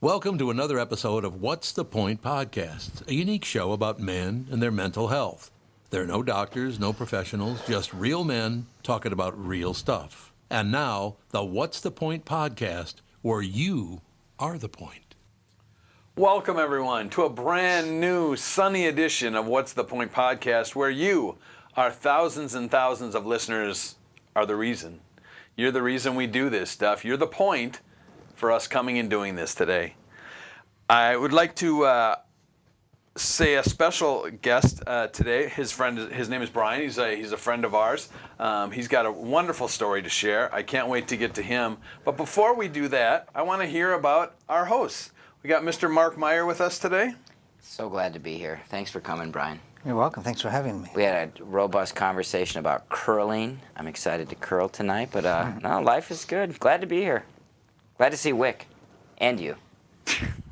Welcome to another episode of What's the Point podcast, a unique show about men and their mental health. There are no doctors, no professionals, just real men talking about real stuff. And now, the What's the Point podcast, where you are the point. Welcome, everyone, to a brand new sunny edition of What's the Point podcast, where you, our thousands and thousands of listeners, are the reason. You're the reason we do this stuff. You're the point for us coming and doing this today. I would like to say a special guest today. His name is Brian. He's a friend of ours. He's got a wonderful story to share. I can't wait to get to him. But before we do that, I want to hear about our hosts. We got Mr. Mark Meyer with us today. So glad to be here. Thanks for coming, Brian. You're welcome. Thanks for having me. We had a robust conversation about curling. I'm excited to curl tonight, but no, life is good. Glad to be here. Glad to see Wick, and you,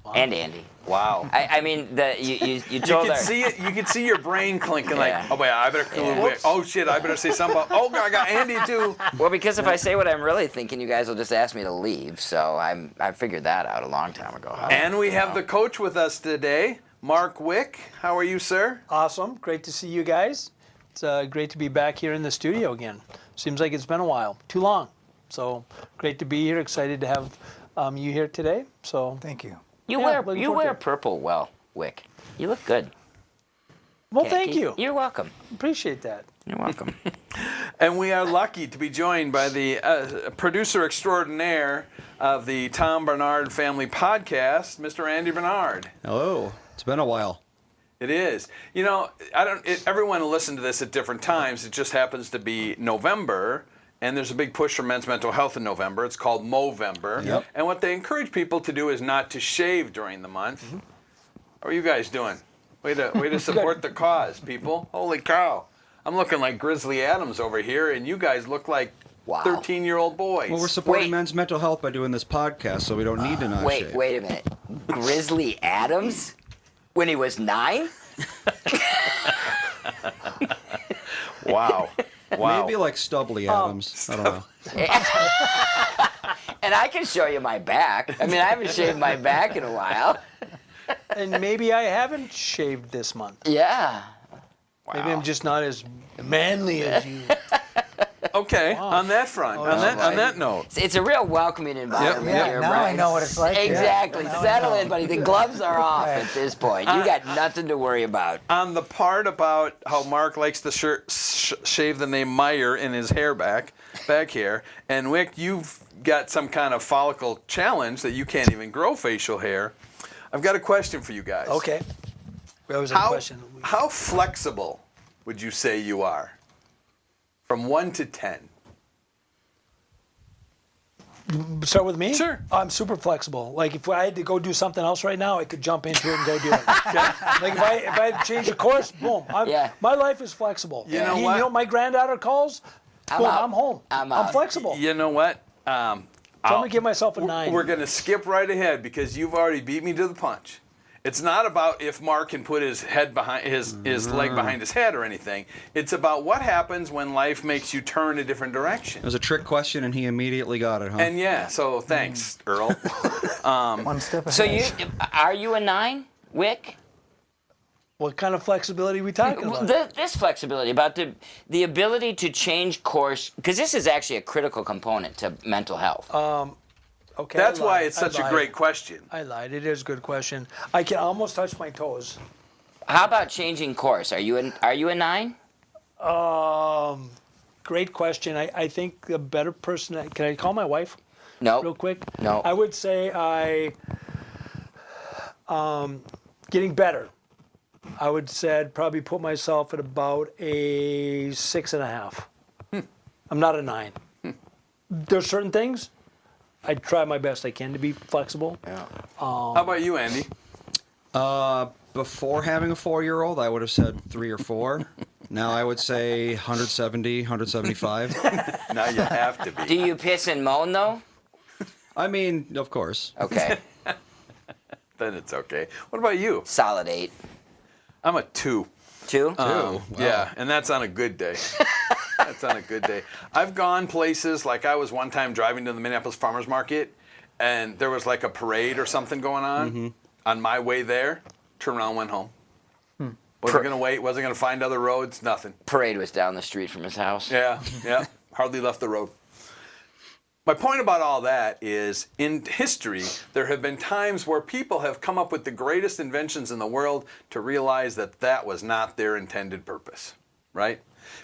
wow. And Andy. Wow. I mean, you told her. You could see your brain clinking Yeah. like, oh, wait, I better cool Wick. Oh, shit, I better say something about, oh, I got Andy, too. Well, because if I say what I'm really thinking, you guys will just ask me to leave. So I figured that out a long time ago. And we have the coach with us today, Mark Wick. How are you, sir? Awesome. Great to see you guys. It's great to be back here in the studio again. Seems like it's been a while. Too long. So great to be here. Excited to have you here today. So Thank you. You wear purple well, Wick. You look good. Well, thank you. You're welcome. Appreciate that. You're welcome. And we are lucky to be joined by the producer extraordinaire of the Tom Bernard Family Podcast, Mr. Andy Bernard. Hello. It's been a while. It is. You know, everyone will listen to this at different times. It just happens to be November, and there's a big push for men's mental health in November. It's called Movember. Yep. And what they encourage people to do is not to shave during the month. Mm-hmm. How are you guys doing? Way to support the cause, people. Holy cow. I'm looking like Grizzly Adams over here, and you guys look like 13-year-old boys. Well, we're supporting men's mental health by doing this podcast, so we don't need to not shave. Wait a minute. Grizzly Adams? When he was 9? Wow. Maybe like Stubbly Adams. I don't know. And I can show you my back. I mean, I haven't shaved my back in a while. And maybe I haven't shaved this month. Yeah. Maybe I'm just not as manly as you. Okay, on that front, on that note. It's a real welcoming environment Yeah, here, now Brian. I know what it's like. Exactly. Yeah. Settle in, buddy. The gloves are off at this point. You got nothing to worry about. On the part about how Mark likes to shave the name Meyer in his hair back here, and Wick, you've got some kind of follicle challenge that you can't even grow facial hair. I've got a question for you guys. Okay. That was a question. How flexible would you say you are? From 1 to 10. Start with me? Sure. I'm super flexible. Like if I had to go do something else right now, I could jump into it and go do it. Like if I had to change a course, boom. My life is flexible. You know what? You know my granddaughter calls, boom, I'm home. I'm flexible. You know what? So I'm going to give myself a 9. We're going to skip right ahead because you've already beat me to the punch. It's not about if Mark can put his head behind his leg behind his head or anything. It's about what happens when life makes you turn a different direction. It was a trick question, and he immediately got it, huh? And yeah, so thanks, Earl. One step ahead. So are you a 9, Wick? What kind of flexibility are we talking about? This flexibility, about the ability to change course, because this is actually a critical component to mental health. Okay. That's why it's such a great question. I lied. It is a good question. I can almost touch my toes. How about changing course? Are you a 9? Great question. I think the better person. Can I call my wife? No. Real quick. No. I would say getting better. I would say I'd probably put myself at about a 6.5. I'm not a 9. There's certain things. I try my best I can to be flexible. Yeah. How about you, Andy? Before having a 4-year-old, I would have said 3 or 4. Now I would say 170, 175. Now you have to be. Do you piss and moan, though? I mean, of course. Okay. Then it's okay. What about you? Solid 8. I'm a 2. 2? Wow. Yeah, and that's on a good day. That's on a good day. I've gone places, like I was one time driving to the Minneapolis Farmers Market, and there was like a parade or something going on. On my way there, turned around, went home. Wasn't going to wait, wasn't going to find other roads, nothing. Parade was down the street from his house. Yeah, hardly left the road. My point about all that is, in history, there have been times where people have come up with the greatest inventions in the world to realize that that was not their intended purpose, right?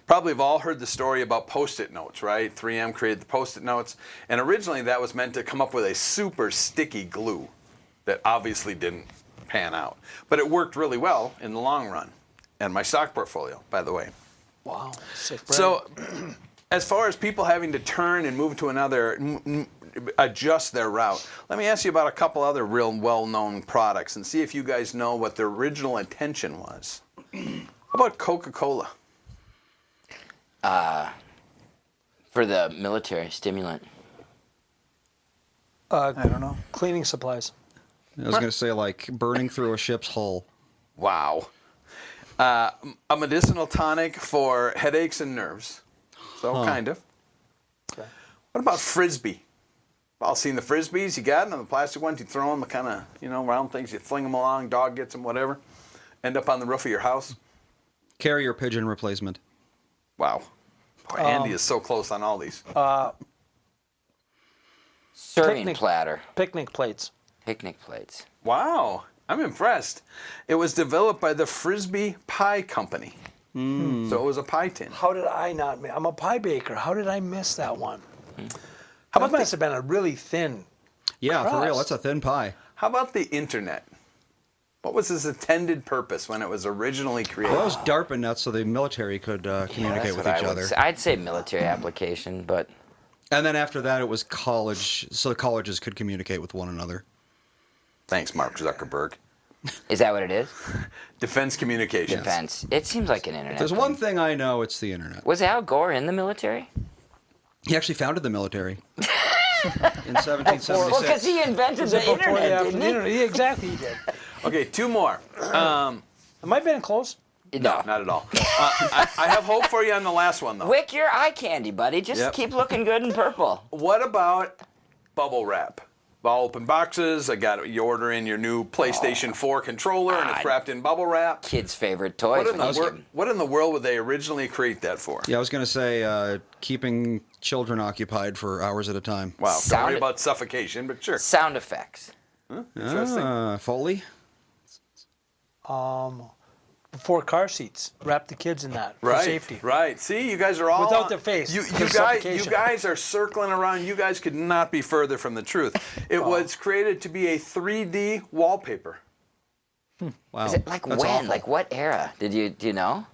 Probably have all heard the story about Post-it notes, right? 3M created the Post-it notes, and originally that was meant to come up with a super sticky glue that obviously didn't pan out. But it worked really well in the long run. And my stock portfolio, by the way. Wow. Sick bread. So, as far as people having to turn and move to another, adjust their route, let me ask you about a couple other real well-known products and see if you guys know what their original intention was. How about Coca-Cola? For the military stimulant. I don't know. Cleaning supplies. I was going to say, like, burning through a ship's hull. Wow. A medicinal tonic for headaches and nerves. So, kind of. Okay. What about Frisbee? All seen the Frisbees? You got them, the plastic ones. You throw them, the kind of, round things. You fling them along, dog gets them, whatever. End up on the roof of your house. Carrier pigeon replacement. Wow. Boy, Andy is so close on all these. Serving Picnic- platter. Picnic plates. Picnic plates. Wow. I'm impressed. It was developed by the Frisbee Pie Company. So it was a pie tin. How did I not? I'm a pie baker. How did I miss that one? How That about must have been a really thin. Yeah, for real. Crust. That's a thin pie. How about the internet? What was its intended purpose when it was originally created? Well, that was DARPA nuts so the military could communicate with each other. I'd say military application, but And then after that, it was college, so the colleges could communicate with one another. Thanks, Mark Zuckerberg. is that what it is? Defense communications. Defense. It seems like an internet. There's thing. one thing I know, it's the internet. Was Al Gore in the military? He actually founded the military in Well, 1776. because he invented the Before internet, after didn't the he? internet. Yeah, exactly, he did. Okay, two more. Am I being close? No. Not at all. I have hope for you on the last one, though. Wick, you're eye candy, buddy. Just Yep. keep looking good in purple. What about bubble wrap? All open boxes. You order in your new PlayStation 4 controller, and it's wrapped in bubble wrap. Kid's favorite toys. What in the world would they originally create that for? Yeah, I was going to say keeping children occupied for hours at a time. Wow, don't worry Sound- about suffocation, but sure. Sound effects. Interesting. Foley? Before car seats. Wrap the kids in that for Right, safety. right. See, you guys are all Without their face, You because guys, suffocation. you guys are circling around. You guys could not be further from the truth. It was created to be a 3D wallpaper. Wow. Is it like That's when? awful. Like what era? Do you know?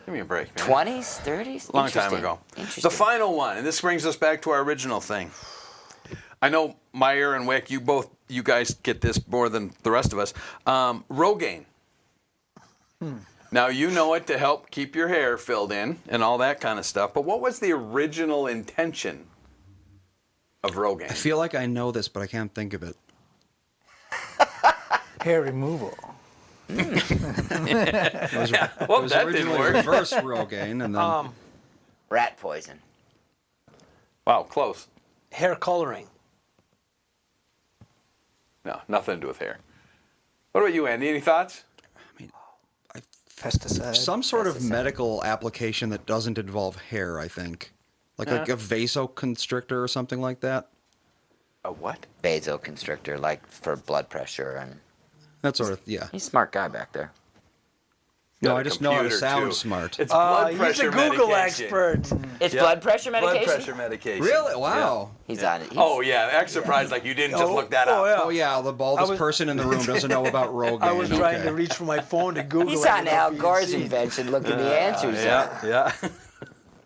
Give me a break, man. 20s, 30s? Long time Interesting. ago. Interesting. The final one, and this brings us back to our original thing. I know Meyer and Wick, you guys get this more than the rest of us. Rogaine. Now you know it to help keep your hair filled in and all that kind of stuff. But what was the original intention of I Rogaine? feel like I know this, but I can't think of it. Hair removal. It was, Well, it was that didn't originally work. reverse Rogaine, and then Rat poison. Wow, close. Hair coloring. No, nothing to do with hair. What about you, Andy? Any thoughts? Pesticide. some sort of Pesticide. medical application that doesn't involve hair, I think. Like a vasoconstrictor or something like that. A what? Vasoconstrictor, like for blood pressure. And That sort of, yeah. he's a smart guy back there. No, Got a I just know how to computer, sound too. smart. It's blood He's pressure a Google medication. expert. It's Yep. blood pressure medication? Blood pressure medication. Really? Wow. He's on it. Oh, yeah. Act surprised like you didn't just look that up. Oh, yeah. Oh, yeah, the baldest was- person in the room doesn't know about Rogaine. I was trying Okay. to reach for my phone to Google He's it on Al without Gore's being seen. invention looking the answers up. Yeah.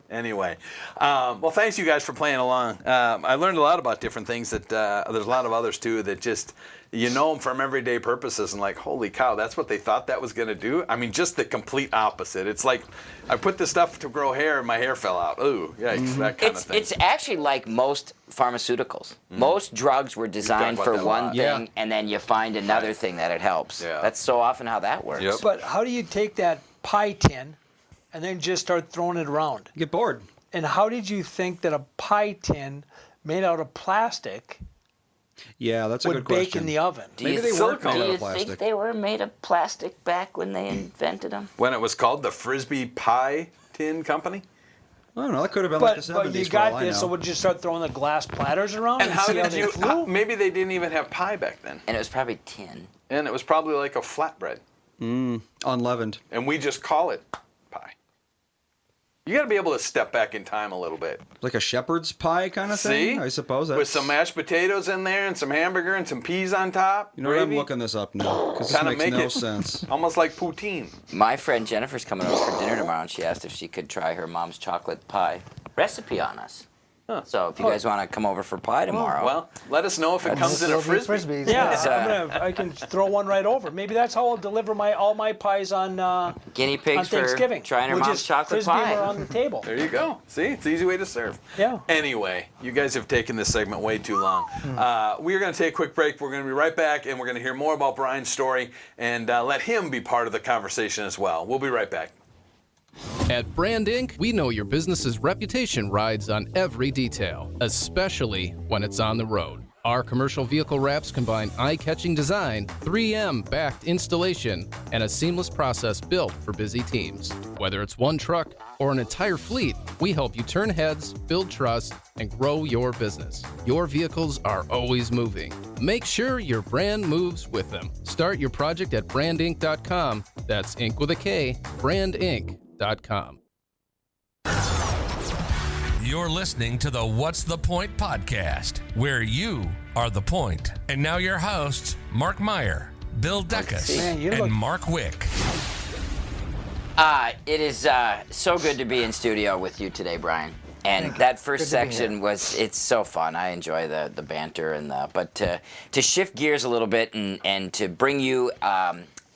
Anyway, well, thanks you guys for playing along. I learned a lot about different things that there's a lot of others too that just you know them from everyday purposes and like, holy cow, that's what they thought that was going to do. I mean, just the complete opposite. It's like I put this stuff to grow hair and my hair fell out. Ooh, yikes, that kind of thing. It's actually like most pharmaceuticals. Most drugs were designed about for that a one lot. thing, Yeah. and then you find another thing that it helps. Yeah. That's so often how that works. Yep. But how do you take that pie tin and then just start throwing it around? Get bored. And how did you think that a pie tin made out of plastic Yeah, that's a would good bake question. in the oven. Do Maybe you, they weren't do made out you of plastic. think they were made of plastic back when they invented them? When it was called the Frisbee Pie Tin Company? I don't know. That could have been like the 70s. But you for all got I this, so know. would you start throwing the glass platters around And how see how did they you? flew? Maybe they didn't even have pie back then, And it was probably tin. and it was probably like a flatbread, Unleavened. and we just call it pie. You got to be able to step back in time a little bit. Like a shepherd's pie kind of thing, See? I suppose. With some mashed potatoes in there and some hamburger and some peas on top. You know what? I'm gravy. looking this up now because this Kinda makes make no it- sense. Almost like poutine. My friend Jennifer's coming over for dinner tomorrow, and she asked if she could try her mom's chocolate pie recipe on us. So if you guys want to come over for pie tomorrow, Well, let us know if it comes in a Lovely frisbee. Frisbees. Yeah, I can throw one right over. Maybe that's how I'll deliver all my pies on guinea pigs on for Thanksgiving. trying her We'll mom's just chocolate Frisbee pie. them on the table. There you go. See, it's an easy way to serve. Yeah. Anyway, you guys have taken this segment way too long. We are going to take a quick break. We're going to be right back, and we're going to hear more about Brian's story and let him be part of the conversation as well. We'll be right back. At Brand Inc., we know your business's reputation rides on every detail, especially when it's on the road. Our commercial vehicle wraps combine eye-catching design, 3M-backed installation, and a seamless process built for busy teams. Whether it's one truck or an entire fleet, we help you turn heads, build trust, and grow your business. Your vehicles are always moving. Make sure your brand moves with them. Start your project at brandinc.com. That's Inc with a K, brandinc.com. You're listening to the What's the Point podcast, where you are the point. And now your hosts, Mark Meyer, Bill Deckus, Man, you and look- Mark Wick. It is so good to be in studio with you today, Brian. And that first Good to be section it's so fun. I enjoy the banter but to shift gears a little bit and to bring you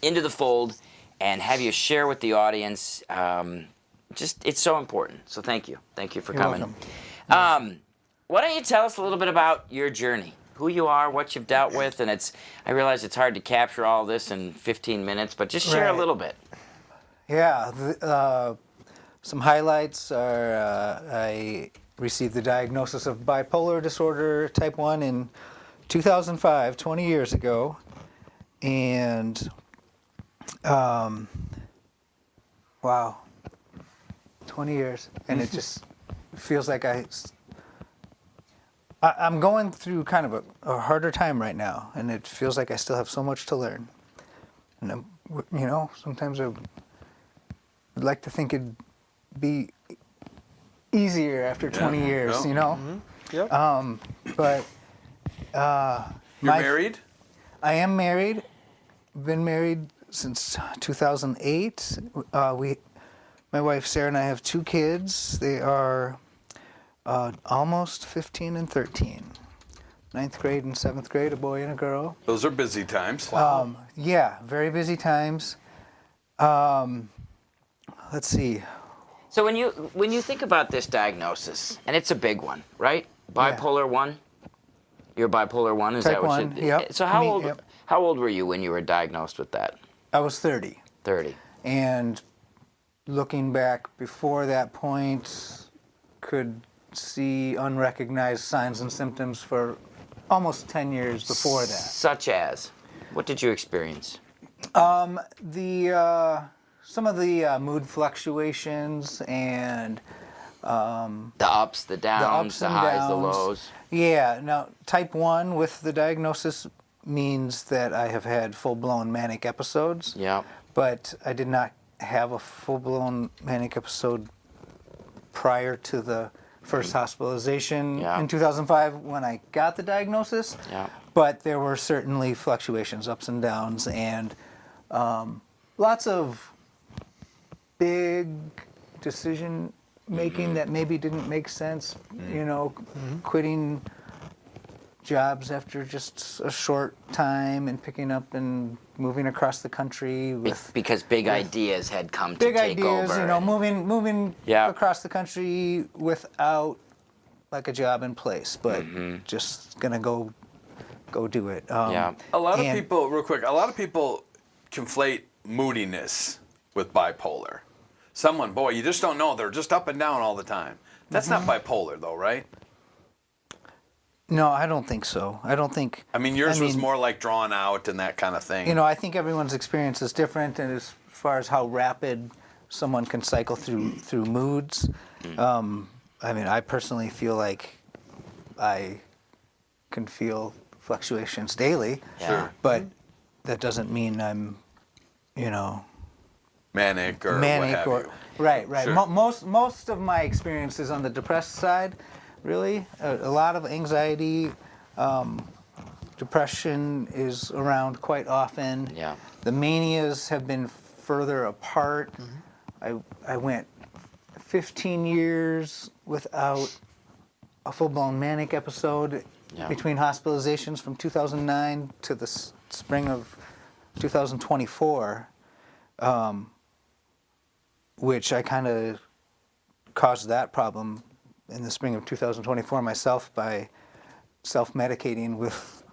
into the fold and have you share with the audience, it's so important. So thank you for You're coming. welcome. Why don't you tell us a little bit about your journey, who you are, what you've dealt with, and I realize it's hard to capture all this in 15 minutes, but just share a Right. little bit. Yeah, some highlights are I received the diagnosis of bipolar disorder type 1 in 2005, 20 years ago. And, wow, 20 years. And it just feels like I'm going through kind of a harder time right now. And it feels like I still have so much to learn. And, sometimes I would like to think it'd be easier after 20 years, no. Yep. But You're married? I am married. Been married since 2008. My wife Sarah and I have 2 kids. They are almost 15 and 13. 9th grade and 7th grade, a boy and a girl. Those are busy times. Yeah, very busy times. Let's see. So when you think about this diagnosis, and it's a big one, right? Bipolar 1? You're bipolar 1, is Type that what 1, you yep. So how old were you when you were diagnosed with that? I was 30. 30. And looking back before that point, could see unrecognized signs and symptoms for almost 10 years before that. Such as? What did you experience? Some of the mood fluctuations and The ups, the downs, ups the and highs, the downs. lows. yeah. Now, type 1 with the diagnosis means that I have had full-blown manic episodes. Yeah. But I did not have a full-blown manic episode prior to the first hospitalization Yeah. in 2005 when I got the diagnosis. Yeah. But there were certainly fluctuations, ups and downs, and lots of big decision making that maybe didn't make sense. Quitting jobs after just a short time and picking up and moving across the country with Because big ideas had come to big take ideas, over. moving Yeah. across the country without like a job in place, but just gonna go do it. Yeah. A lot of and- people, real quick, conflate moodiness with bipolar. Boy, you just don't know. They're just up and down all the time. That's not bipolar, though, right? No, I don't think so. I don't think. I mean, yours was more like drawn out and that kind of thing. You know, I think everyone's experience is different, and as far as how rapid someone can cycle through moods. I mean, I personally feel like I can feel fluctuations daily. Sure. But that doesn't mean I'm, you know, manic or what manic have or you. right. Sure. Most of my experience is on the depressed side. Really, a lot of anxiety, depression is around quite often. Yeah. The manias have been further apart. I went 15 years without a full-blown manic episode Yeah. between hospitalizations from 2009 to the spring of 2024, which I kind of caused that problem in the spring of 2024 myself by self-medicating with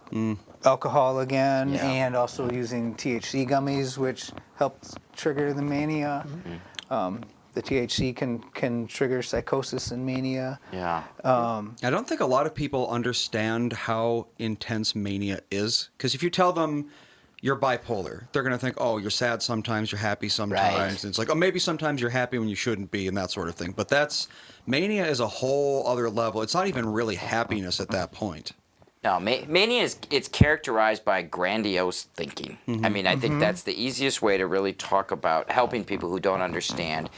alcohol again, Yeah. and also using THC gummies, which helped trigger the mania. The THC can trigger psychosis and mania. Yeah. I don't think a lot of people understand how intense mania is. Because if you tell them you're bipolar, they're going to think, oh, you're sad sometimes, you're happy sometimes. Right. And it's like, oh, maybe sometimes you're happy when you shouldn't be, and that sort of thing. But mania is a whole other level. It's not even really happiness at that point. No, mania it's characterized by grandiose thinking. I mean, I think that's the easiest way to really talk about helping people who don't understand,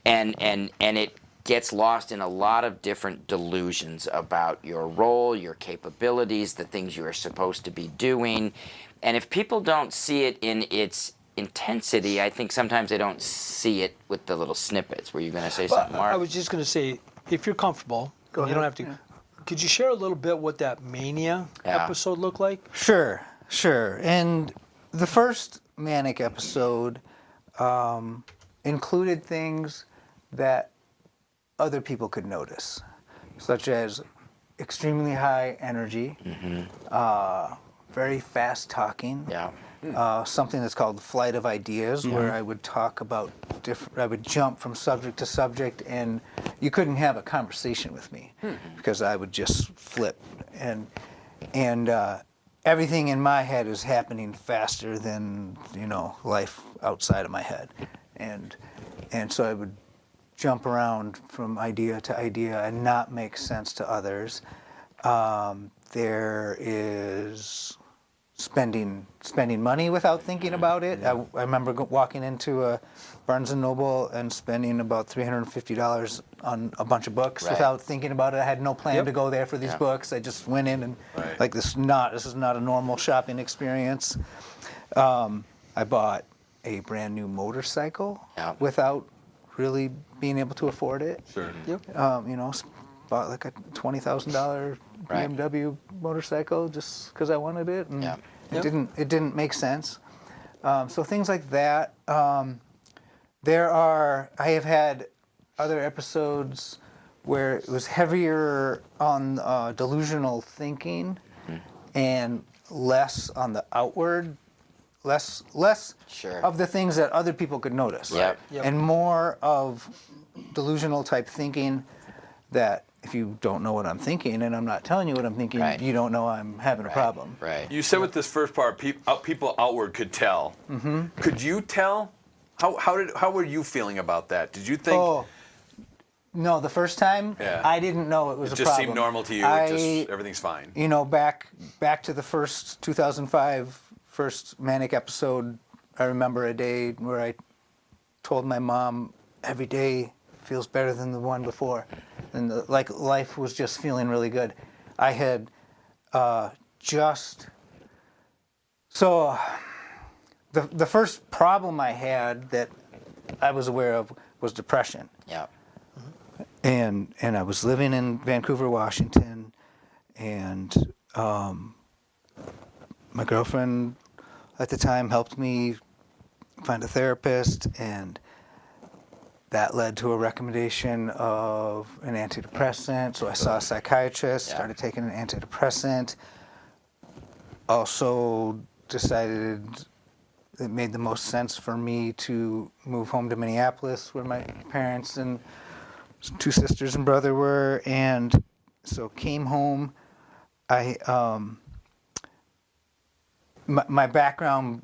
and it gets lost in a lot of different delusions about your role, your capabilities, the things you are supposed to be doing, and if people don't see it in its intensity, I think sometimes they don't see it with the little snippets. Were you going to say something, Mark? I was just going to say, if you're comfortable, Go you ahead. don't have to. Yeah. Could you share a little bit what that Mania Yeah. episode looked like? Sure. And the first manic episode included things that other people could notice, such as extremely high energy, very fast talking. Yeah. Something that's called flight of ideas, where I would talk about I would jump from subject to subject, and you couldn't have a conversation with me because I would just flip, and everything in my head is happening faster than life outside of my head, and so I would jump around from idea to idea and not make sense to others. There is spending money without thinking about it. I remember walking into a Barnes & Noble and spending about $350 on a bunch of books Right. without thinking about it. I had no plan to go there for these books. I just went in and Right. this is not a normal shopping experience. I bought a brand new motorcycle without really being able to afford it. Sure. Bought like a $20,000 BMW motorcycle just because I wanted it, and it didn't make sense. So things like that. I have had other episodes where it was heavier on delusional thinking and less on the outward, less Sure. of the things that other people could notice, Yep. and more of delusional type thinking that if you don't know what I'm thinking and I'm not telling you what I'm thinking, Right. you don't know I'm having a problem. Right. You said with this first part, people outward could tell. Could you tell? How were you feeling about that? Did you think Oh, no, the first time, Yeah. I didn't know it was it a just problem. seemed normal to you? Everything's fine. Back to the first 2005 first manic episode, I remember a day where I told my mom every day feels better than the one before, and life was just feeling really good. I had the first problem I had that I was aware of was depression. Yeah. And I was living in Vancouver, Washington, and my girlfriend at the time helped me find a therapist, and that led to a recommendation of an antidepressant. So I saw a psychiatrist, started taking an antidepressant. Also decided it made the most sense for me to move home to Minneapolis, where my parents and two sisters and brother were, and so came home, my background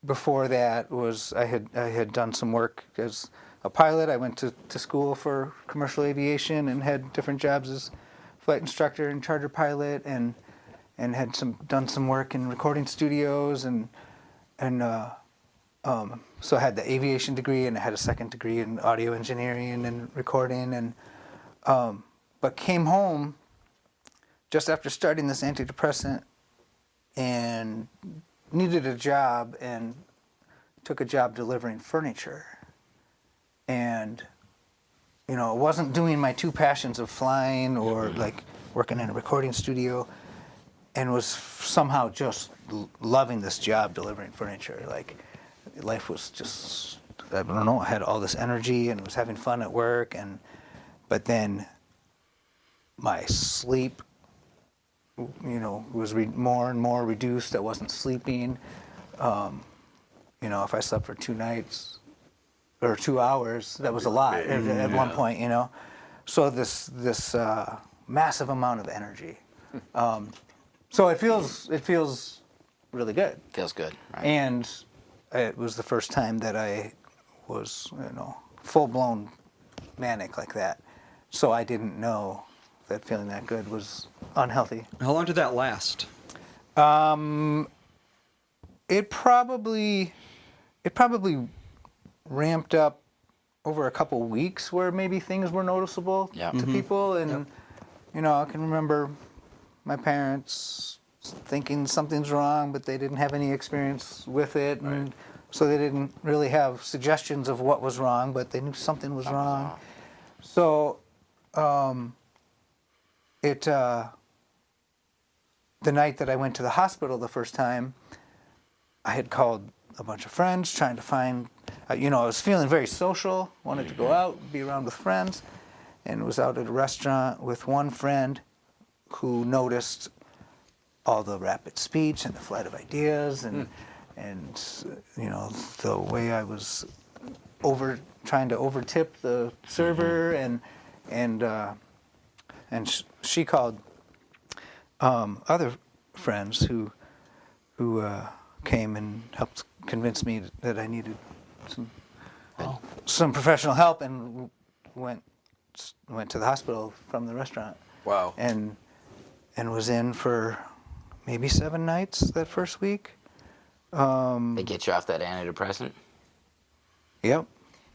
before that was I had done some work as a pilot. I went to school for commercial aviation and had different jobs as flight instructor and charter pilot, and had done some work in recording studios, and so I had the aviation degree, and I had a second degree in audio engineering and recording, and but came home just after starting this antidepressant and needed a job, and took a job delivering furniture. And it wasn't doing my two passions of flying or like working in a recording studio, and was somehow just loving this job delivering furniture. Like, life was just, I don't know, I had all this energy and was having fun at work, but then my sleep was more and more reduced. I wasn't sleeping. If I slept for 2 nighs or 2 hours, that was a lot at one point. So this massive amount of energy. So it feels really good. Feels good, right? And it was the first time that I was full blown manic like that. So I didn't know that feeling that good was unhealthy. How long did that last? It probably ramped up over a couple weeks, where maybe things were noticeable to people, and I can remember my parents thinking something's wrong, but they didn't have any experience with it, and so they didn't really have suggestions of what was wrong, but they knew something was wrong. So the night that I went to the hospital the first time, I had called a bunch of friends trying to find, I was feeling very social, wanted to go out, be around with friends, and was out at a restaurant with one friend who noticed all the rapid speech and the flight of ideas, and the way I was trying to overtip the server, and she called other friends who came and helped convince me that I needed some professional help, and went to the hospital from the restaurant. Wow. And was in for maybe 7 nights that first week. They get you off that antidepressant? Yep.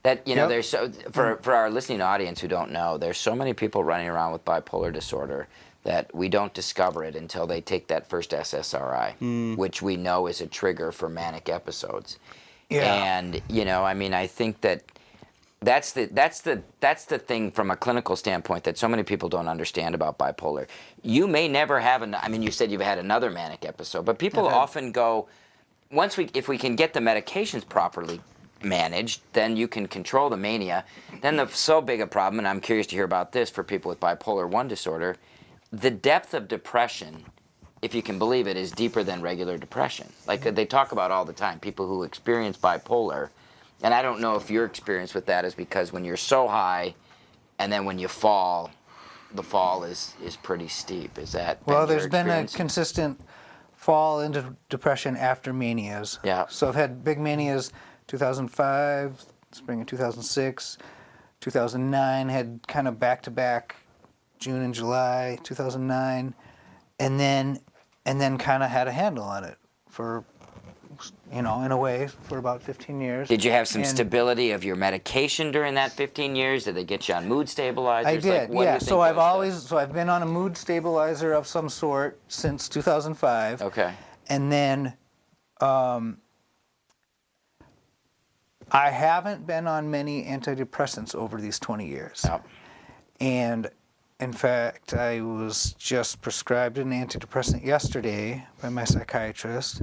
That Yep. there's for our listening audience who don't know, there's so many people running around with bipolar disorder that we don't discover it until they take that first SSRI, which we know is a trigger for manic episodes. Yeah. And I think that's the thing from a clinical standpoint that so many people don't understand about bipolar. You may never have you said you've had another manic episode, but people often go, if we can get the medications properly managed, then you can control the mania. Then the so big a problem, and I'm curious to hear about this for people with bipolar 1 disorder, the depth of depression, if you can believe it, is deeper than regular depression. Like they talk about all the time, people who experience bipolar, and I don't know if your experience with that is because when you're so high, and then when you fall, the fall is pretty steep. Is that Well, your there's been a experience? consistent fall into depression after manias. Yeah. So I've had big manias, 2005, spring of 2006, 2009, had kind of back-to-back June and July 2009, and then kind of had a handle on it for, in a way, for about 15 years. Did you have some And stability of your medication during that 15 years? Did they get you on mood stabilizers? I did, what do you yeah. think So those I've been on a mood stabilizer of some sort since 2005. Okay. And then I haven't been on many antidepressants over these 20 years. Oh. And in fact, I was just prescribed an antidepressant yesterday by my psychiatrist.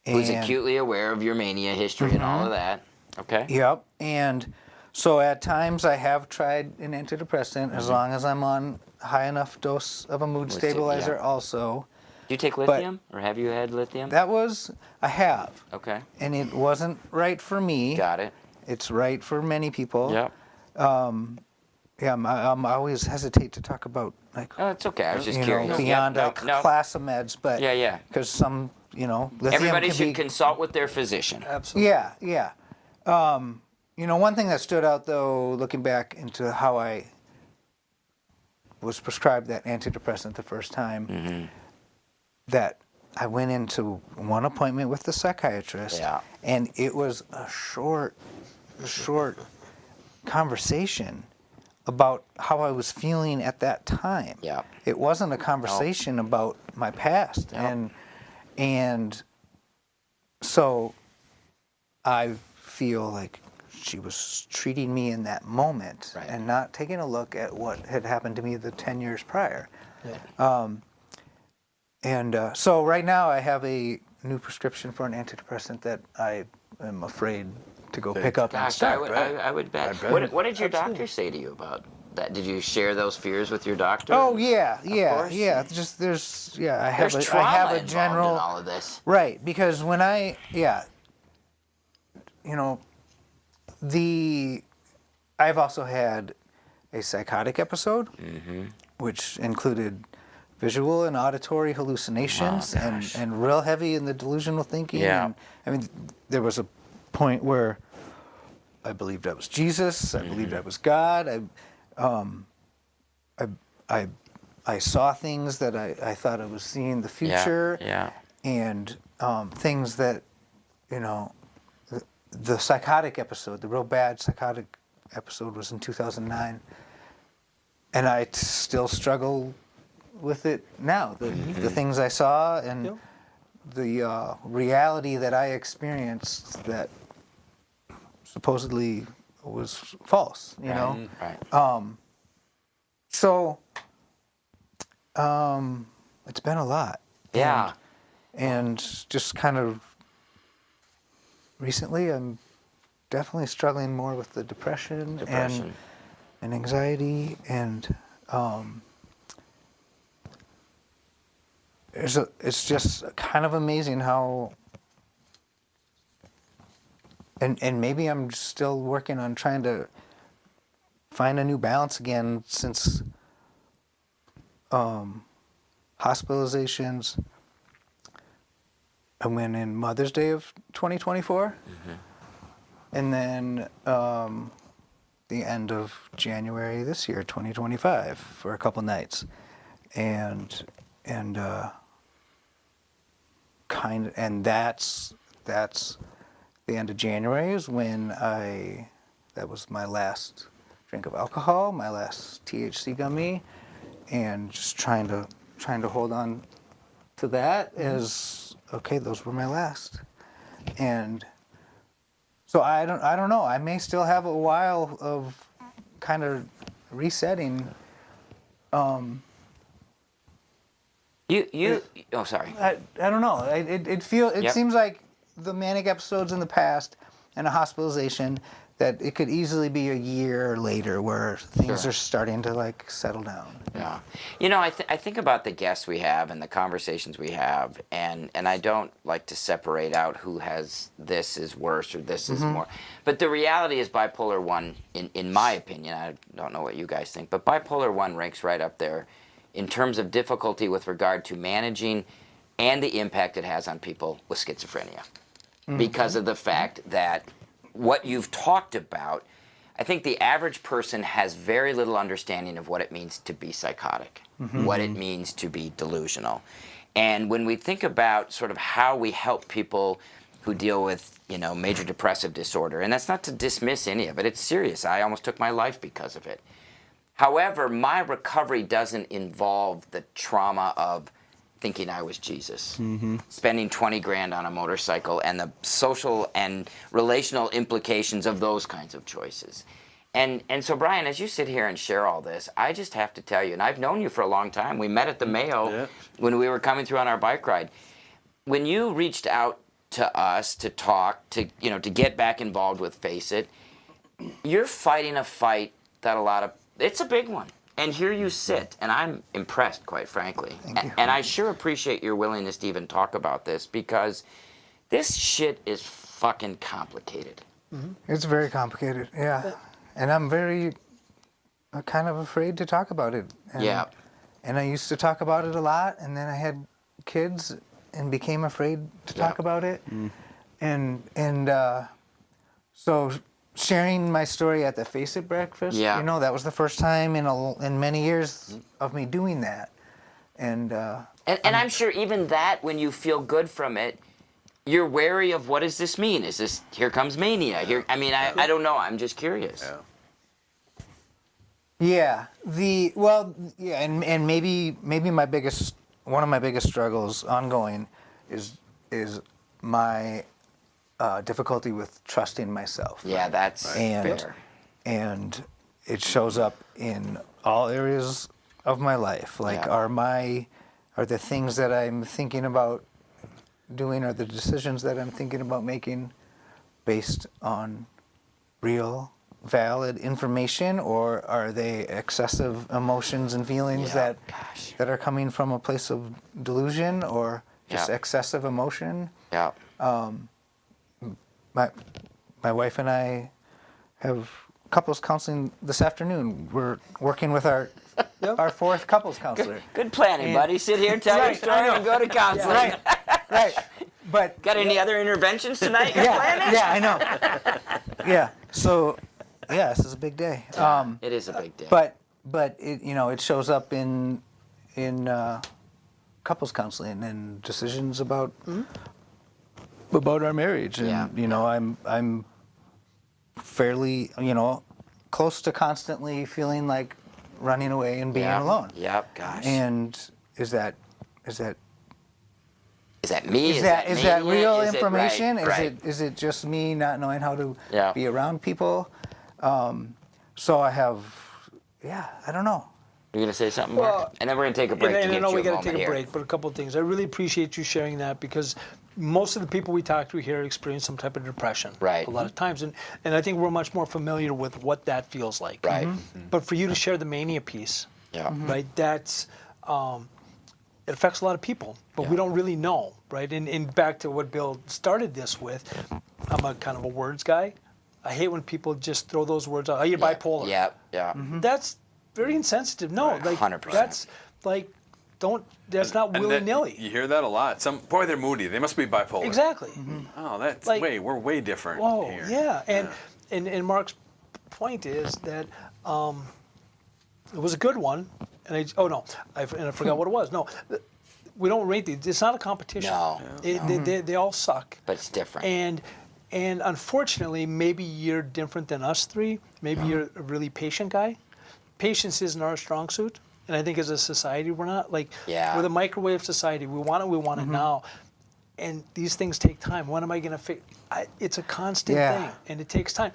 Who's And- acutely aware of your mania history and all of that. Okay. Yep. And so at times I have tried an antidepressant as long as I'm on high enough dose of a mood yeah. stabilizer also. Do you take lithium, or have you had lithium? I have. Okay. And it wasn't right for me. Got it. It's right for many people. Yep. I always hesitate to talk about like Oh, it's okay. I was just you curious. know, Yep, beyond no, a no. class of meds, but Yeah. because some, you know, lithium Everybody can should be, consult with their physician. Absolutely. yeah. You know, one thing that stood out though, looking back into how I was prescribed that antidepressant the first time, that I went into one appointment with the psychiatrist, Yeah. and it was a short conversation about how I was feeling at that time. Yeah. It wasn't a conversation about my past, Yeah. and so I feel like she was treating me in that moment Right. and not taking a look at what had happened to me the 10 years prior. Yeah. So right now I have a new prescription for an antidepressant that I am afraid to go pick up and Gosh, start. I would bet. What did your doctor say to you about that? Did you share those fears with your doctor? Oh yeah. course. Just there's I There's have trauma I have a involved general in all of this. right, because when you know, I've also had a psychotic episode, which included visual and auditory hallucinations, and real heavy in the delusional thinking. Yeah. And, I mean, there was a point where I believed I was Jesus. I believed I was God. I saw things that I thought I was seeing the future. Yeah. And things that, you know, the psychotic episode, the real bad psychotic episode was in 2009. And I still struggle with it now. The things I saw and Yep. the reality that I experienced that supposedly was false, you know? Right. So, it's been a lot. Yeah. And just kind of recently, I'm definitely struggling more with the depression. And anxiety, and it's just kind of amazing how, and maybe I'm still working on trying to find a new balance again, since hospitalizations. I went in Mother's Day of 2024, and then the end of January this year, 2025, for a couple nights, and that's the end of January is when that was my last drink of alcohol, my last THC gummy, and just trying to hold on to that as okay, those were my last. And so I don't know. I may still have a while of kind of resetting. Oh, sorry. I don't know. It Yep. seems like the manic episodes in the past and a hospitalization, that it could easily be a year later where things Sure. are starting to like settle down. Yeah. You know, I think about the guests we have and the conversations we have, and I don't like to separate out who has this is worse or this is more. But the reality is bipolar 1, in my opinion, I don't know what you guys think, but bipolar 1 ranks right up there in terms of difficulty with regard to managing and the impact it has on people with schizophrenia. Because of the fact that what you've talked about, I think the average person has very little understanding of what it means to be psychotic, what it means to be delusional. And when we think about sort of how we help people who deal with, major depressive disorder, and that's not to dismiss any of it, it's serious. I almost took my life because of it. However, my recovery doesn't involve the trauma of thinking I was Jesus, spending 20 grand on a motorcycle, and the social and relational implications of those kinds of choices. And so, Brian, as you sit here and share all this, I just have to tell you, and I've known you for a long time. We met at the Mayo when we were coming through on our bike ride. When you reached out to us to talk, to get back involved with Face It, you're fighting a fight that it's a big one. And here you sit, and I'm impressed, quite frankly. Thank you. And I sure appreciate your willingness to even talk about this, because this shit is fucking complicated. It's very complicated, yeah. And I'm very kind of afraid to talk about it. And, Yeah. And I used to talk about it a lot, and then I had kids and became afraid to talk about it. So sharing my story at the Face It breakfast, Yeah. you know, that was the first time in many years of me doing that. And I'm sure even that, when you feel good from it, you're wary of what does this mean? Is this, here comes mania? Here, I mean, I don't know. I'm just curious. Yeah, and maybe one of my biggest struggles ongoing is my difficulty with trusting myself. Yeah, that's fair. And it shows up in all areas of my life. Like, are the things that I'm thinking about doing, or the decisions that I'm thinking about making, based on real, valid information, or are they excessive emotions and feelings that are coming from a place of delusion, or just excessive emotion? Yeah. My wife and I have couples counseling this afternoon. We're working with our fourth couples counselor. Good planning, buddy. Sit here, tell your story, and go to counseling. Right. But got any other interventions tonight? I know. Yeah. So, this is a big day. It is a big day. But it, it shows up in couples counseling and decisions about our marriage, and I'm fairly close to constantly feeling like running away and being alone. Yep. Gosh. And is that me? Is that real Is it information? right? Is it just me not knowing how to Yeah. be around people? So I have, I don't know. You're gonna say something more, Well, and then we're gonna take a break. And to I know get we you a got to moment take a here. break, but a couple of things. I really appreciate you sharing that, because most of the people we talk to here experience some type of depression. Right. A lot of times, and I think we're much more familiar with what that feels like. Right. But for you to share the mania piece, Yeah. right? That's it affects a lot of people, but we don't really know, right? And back to what Bill started this with, I'm a kind of a words guy. I hate when people just throw those words out. Oh, you're bipolar. Yeah. That's very insensitive. No, like 100%. that's like that's not willy nilly. You hear that a lot. They're moody. They must be bipolar. Exactly. Oh, that's Like- we're way different Whoa, here. yeah. And Mark's point is that it was a good one, and I forgot what it was. No, we don't rate these. It's not a competition. No. They all suck. But it's different. And unfortunately, maybe you're different than us three. Maybe you're a really patient guy. Patience isn't our strong suit. And I think as a society, we're not. We're the microwave society. We want it now. And these things take time. When am I going to fix? It's a constant thing, and it takes time.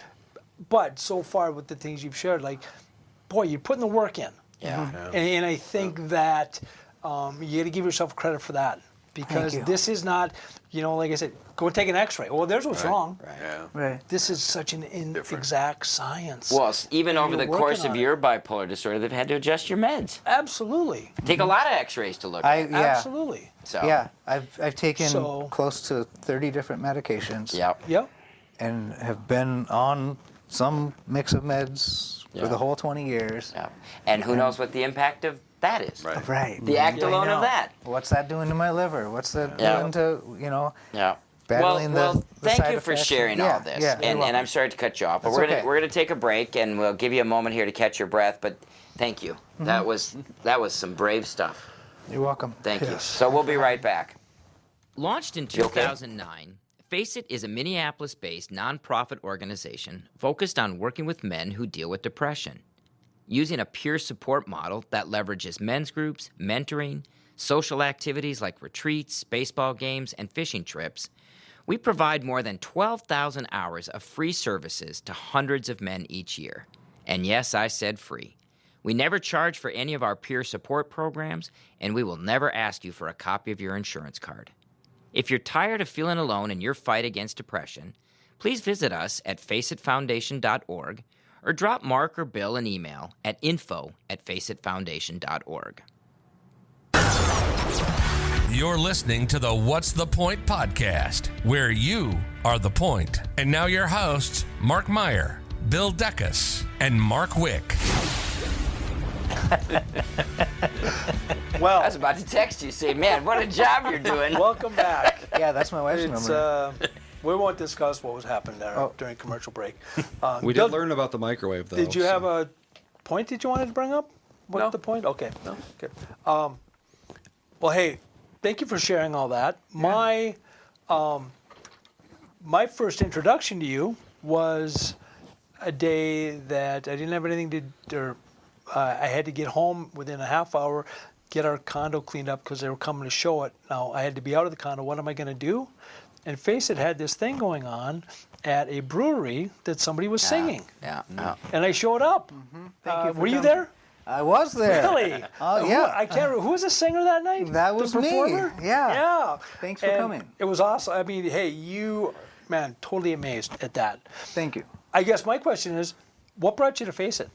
But so far with the things you've shared, you're putting the work in. Yeah. And I think that you got to give yourself credit for that, because this is not, like I said, go take an X-ray. Well, there's what's wrong. Right. Yeah. Right. This is such an inexact science. Well, even And over you're the course working of on your bipolar disorder, they've had to adjust your meds. Absolutely. Take a lot of X-rays to look at. Absolutely. So. Yeah, I've taken So- close to 30 different medications. Yep. Yep. And have been on some mix of meds for the whole 20 years. Yep. And who knows what the impact of that is? Right. Right. The act I alone know. of that. What's that doing to my liver? What's that Yeah. doing to, Yeah. battling well, the thank side you for effects? sharing all this. Yeah, you're and welcome. I'm sorry to cut you off, but That's okay. we're gonna take a break, and we'll give you a moment here to catch your breath. But thank you. That was some brave stuff. You're welcome. Thank you. So we'll be right back. Launched in You okay? 2009, Face It is a Minneapolis-based nonprofit organization focused on working with men who deal with depression. Using a peer support model that leverages men's groups, mentoring, social activities like retreats, baseball games, and fishing trips, we provide more than 12,000 hours of free services to hundreds of men each year. And yes, I said free. We never charge for any of our peer support programs, and we will never ask you for a copy of your insurance card. If you're tired of feeling alone in your fight against depression, please visit us at faceitfoundation.org or drop Mark or Bill an email at info@faceitfoundation.org. You're listening to the What's the Point podcast, where you are the point. And now your hosts, Mark Meyer, Bill Deckus, and Mark Wick. Well, I was about to text you, say, man, what a job you're doing. welcome back. Yeah, that's my wife's It's, number. we won't discuss what was happening there during commercial break. We did Doug, learn about the microwave, though. Did you so- have a point that you wanted to bring up? What's No. the point? Okay. No. Good. Well, hey, thank you for sharing all that. My first introduction to you was a day that I didn't have anything to do. Or, I had to get home within a half hour, get our condo cleaned up because they were coming to show it. Now, I had to be out of the condo. What am I going to do? And Face It had this thing going on at a brewery that somebody was singing. Yeah. yeah. And I showed up. Thank you for Were you coming. there? I was there. Really? Oh, Who- yeah. I can't remember. Who was the singer that night? That was the me. performer? Yeah. Yeah. Thanks for And coming. It was awesome. I mean, hey, man, totally amazed at that. Thank you. I guess my question is, what brought you to Face It?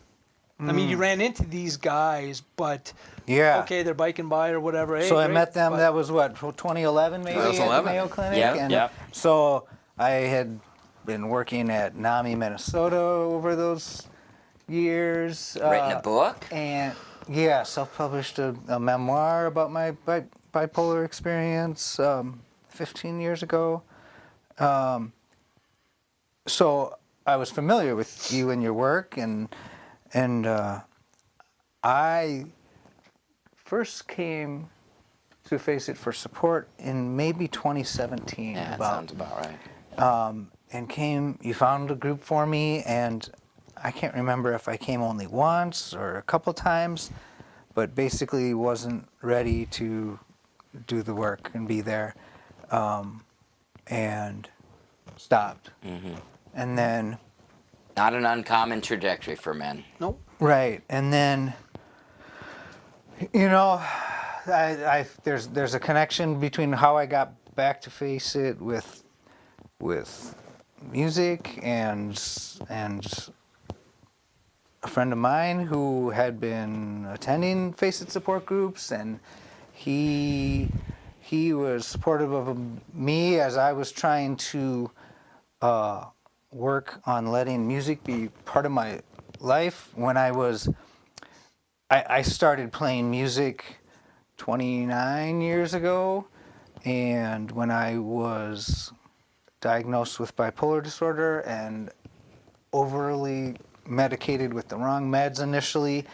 I mean, you ran into these guys, but Yeah. okay, they're biking by or whatever. Hey, So I great, met them, but- that was what, 2011 maybe? At the 2011. Mayo Clinic? Yeah, And yeah. So I had been working at NAMI, Minnesota over those years. Writing a book? And yeah, self-published a memoir about my bipolar experience 15 years ago. So I was familiar with you and your work, and I first came to Face It for support in maybe 2017. Yeah, that about sounds about right. and you found a group for me, and I can't remember if I came only once or a couple times, but basically wasn't ready to do the work and be there, and stopped. And then, Not an uncommon trajectory for men. Nope. right, and then, you know, there's a connection between how I got back to Face It with music and a friend of mine who had been attending Face It support groups, and he was supportive of me as I was trying to work on letting music be part of my life. When I started playing music 29 years ago, and when I was diagnosed with bipolar disorder and overly medicated with the wrong meds initially,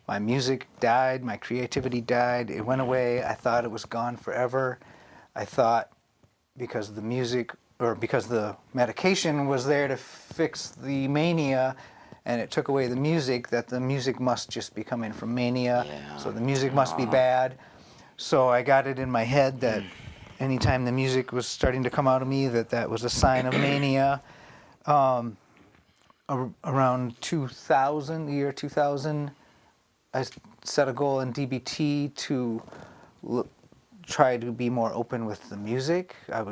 my music died, my creativity died, it went away. I thought it was gone forever. I thought because the music, or because the medication was there to fix the mania, and it took away the music, that the music must just be coming from mania, so the music must be bad. So I got it in my head that anytime the music was starting to come out of me, that was a sign of mania. Around 2000, the year 2000, I set a goal in DBT to try to be more open with the music. I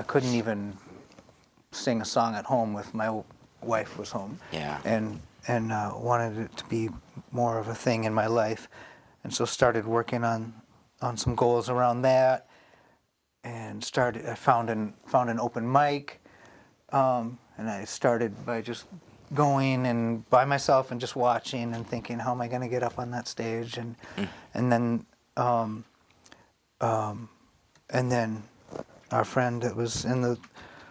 couldn't even sing a song at home if my wife was home. Yeah. And wanted it to be more of a thing in my life, and so started working on some goals around that, and I found an open mic, and I started by just going and by myself and just watching and thinking, how am I going to get up on that stage, and then our friend that was in the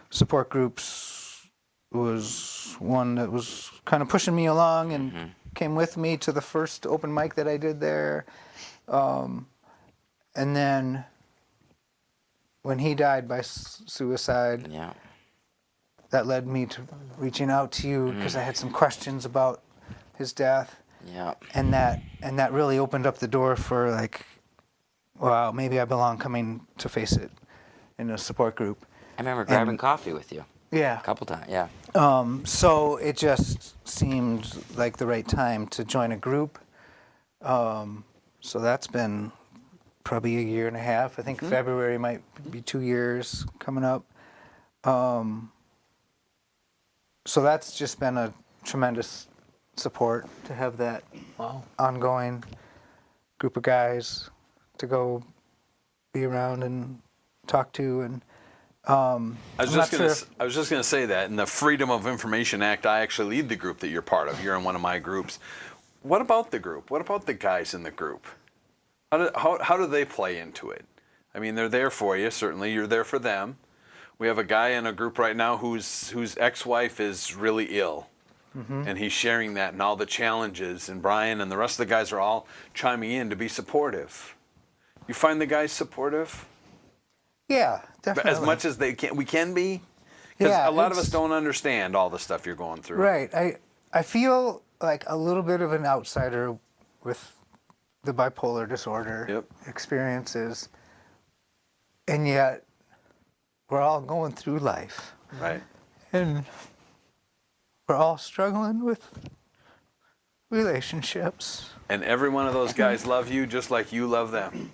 support groups was one that was kind of pushing me along and came with me to the first open mic that I did there. And then when he died by suicide, Yeah. that led me to reaching out to you because I had some questions about his death. Yeah. And that really opened up the door for, like, wow, maybe I belong coming to Face It in a support group. I remember grabbing coffee with you Yeah. a couple times. Yeah. So it just seemed like the right time to join a group. So that's been probably a year and a half. I think February might be 2 years coming up. So that's just been a tremendous support to have that ongoing group of guys to go be around and talk to. And I was I'm just gonna say that in the Freedom of Information Act, I actually lead the group that you're part of. You're in one of my groups. what about the group? What about the guys in the group? How do they play into it? I mean, they're there for you, certainly. You're there for them. We have a guy in a group right now whose ex-wife is really ill. And he's sharing that and all the challenges. And Brian and the rest of the guys are all chiming in to be supportive. You find the guys supportive? Yeah, definitely. As much as we can be? Because Yeah, a lot of us don't understand all the stuff you're going through. Right. I feel like a little bit of an outsider with the bipolar disorder experiences, and yet we're all going through life. Right. And we're all struggling with relationships. And every one of those guys love you just like you love them.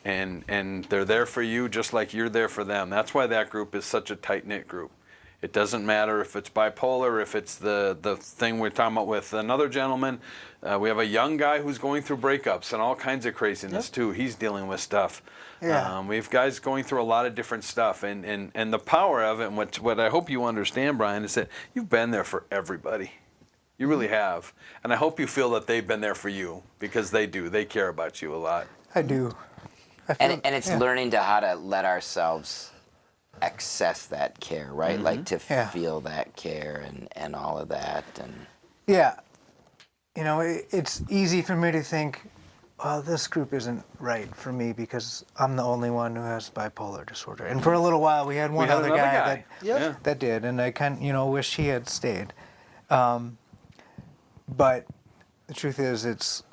And they're there for you just like you're there for them. That's why that group is such a tight-knit group. It doesn't matter if it's bipolar, if it's the thing we're talking about with another gentleman. We have a young guy who's going through breakups and all kinds of craziness too. He's dealing with stuff. Yeah. We have guys going through a lot of different stuff. And the power of it, and what I hope you understand, Brian, is that you've been there for everybody. You really have. And I hope you feel that they've been there for you, because they do. They care about you a lot. I do. And it's learning how to let ourselves access that care, right? Like to feel that care and all of that. And Yeah. You know, it's easy for me to think, well, this group isn't right for me because I'm the only one who has bipolar disorder. And for a little while, we had one other guy that did, and I wish he had stayed. But the truth is,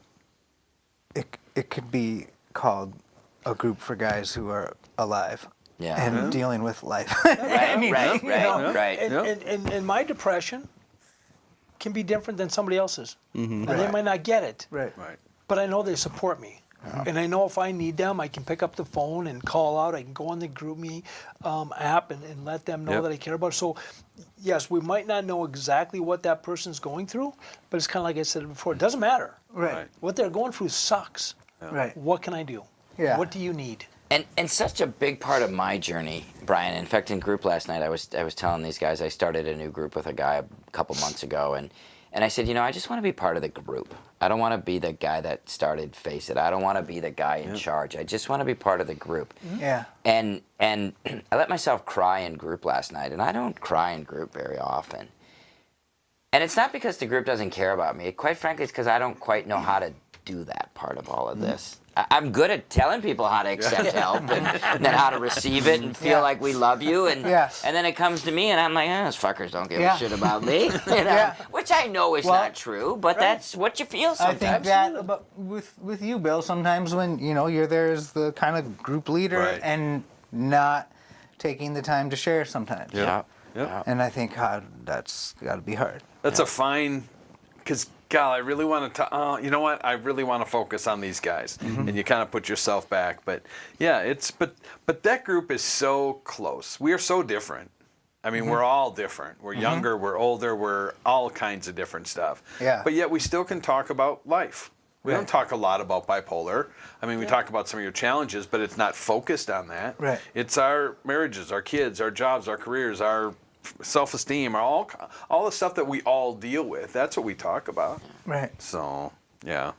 it could be called a group for guys who are alive and dealing with life. Right. And my depression can be different than somebody else's. And they might not get it. Right. But I know they support me. And I know if I need them, I can pick up the phone and call out. I can go on the GroupMe app and let them know that I care about it. So, yes, we might not know exactly what that person's going through, but it's kind of like I said before, it doesn't matter. Right. What they're going through sucks. Right. What can I do? Yeah. What do you need? And such a big part of my journey, Brian. In fact, in group last night, I was telling these guys I started a new group with a guy a couple months ago, and I said, I just want to be part of the group. I don't want to be the guy that started Face It. I don't want to be the guy in charge. I just want to be part of the group. Yeah. And I let myself cry in group last night, and I don't cry in group very often. And it's not because the group doesn't care about me. Quite frankly, it's because I don't quite know how to do that part of all of this. I'm good at telling people how to accept help and then how to receive it and feel like we love you. And then it comes to me and I'm like, those fuckers don't give a shit about me. Which I know is not true, but that's what you feel sometimes. I think that about with you, Bill, sometimes when you're there as the kind of group leader and not taking the time to share sometimes. And I think that's got to be hard. That's a fine, because God, I really want to. You know what? I really want to focus on these guys, and you kind of put yourself back. But yeah, but that group is so close. We are so different. I mean, we're all different. We're younger. We're older. We're all kinds of different stuff. Yeah. But yet we still can talk about life. We don't talk a lot about bipolar. I mean, we talk about some of your challenges, but it's not focused on that. Right. It's our marriages, our kids, our jobs, our careers, our self-esteem, all the stuff that we all deal with. That's what we talk about. Right. So, yeah.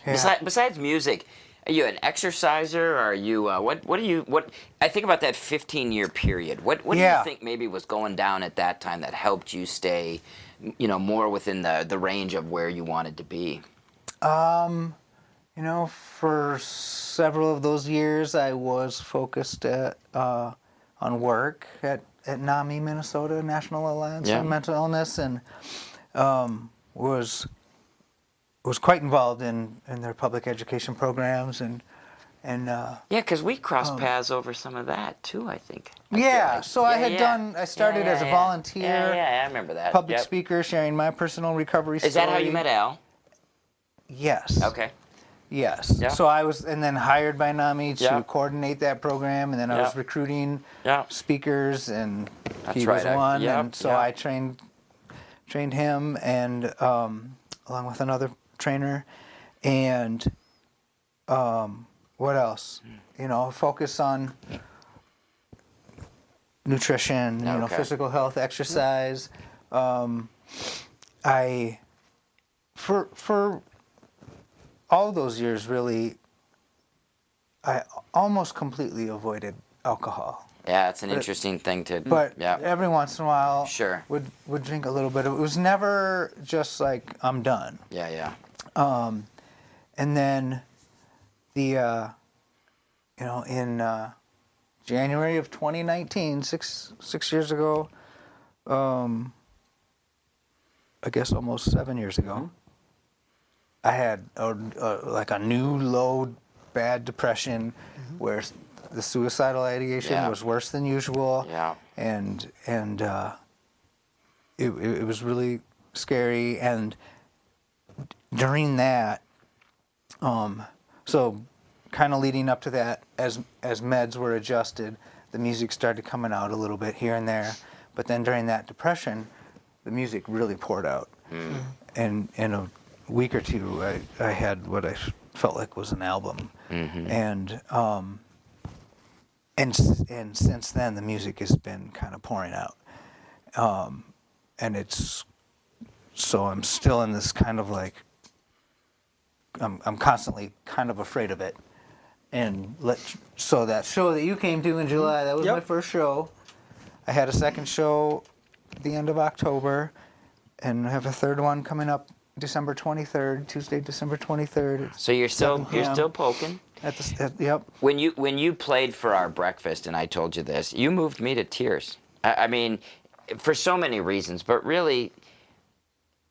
Besides music, are you an exerciser? Or are you what I think about that 15-year period. What do you think maybe was going down at that time that helped you stay, more within the range of where you wanted to be? For several of those years, I was focused on work at NAMI, Minnesota, National Alliance on Mental Illness, and was quite involved in their public education programs and because we crossed paths over some of that too, I think. I started as a volunteer. I remember that. Public speaker, sharing my personal recovery story. Is that how you met Al? Yes. Okay. Yes. Yeah. So I was, and then hired by NAMI to coordinate that program, and then I was recruiting speakers, and he was one, and so I trained him, and along with another trainer, and what else? Focus on nutrition, physical health, exercise. I for all those years, really, I almost completely avoided alcohol. Yeah, it's an interesting thing to. But yeah. every once in a while, Sure. would drink a little bit. It was never just like I'm done. Yeah. And then the in January of 2019, six years ago, I guess almost 7 years ago, I had like a new low bad depression where the suicidal ideation was worse than usual. Yeah. And it was really scary. And during that, so kind of leading up to that, as meds were adjusted, the music started coming out a little bit here and there. But then during that depression, the music really poured out. And in a week or two, I had what I felt like was an album. And since then, the music has been kind of pouring out. And it's, so I'm still in this kind of like, I'm constantly kind of afraid of it. And so that show that you came to in July, that was my first show. I had a second show at the end of October, and I have a third one coming up December 23rd, Tuesday, December 23rd. So you're still 7 p.m. poking. Yep. When you played for our breakfast, and I told you this, you moved me to tears. I mean, for so many reasons, but really,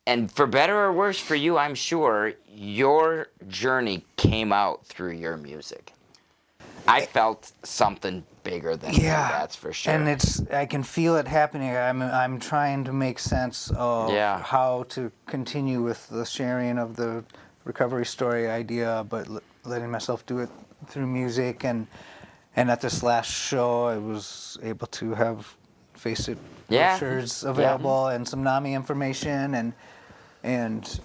and for better or worse for you, I'm sure, your journey came out through your music. I felt something bigger than you, that's for sure. And I can feel it happening. I'm trying to make sense of how to continue with the sharing of the recovery story idea, but letting myself do it through music. And at this last show, I was able to have Face It brochures available and some NAMI information. And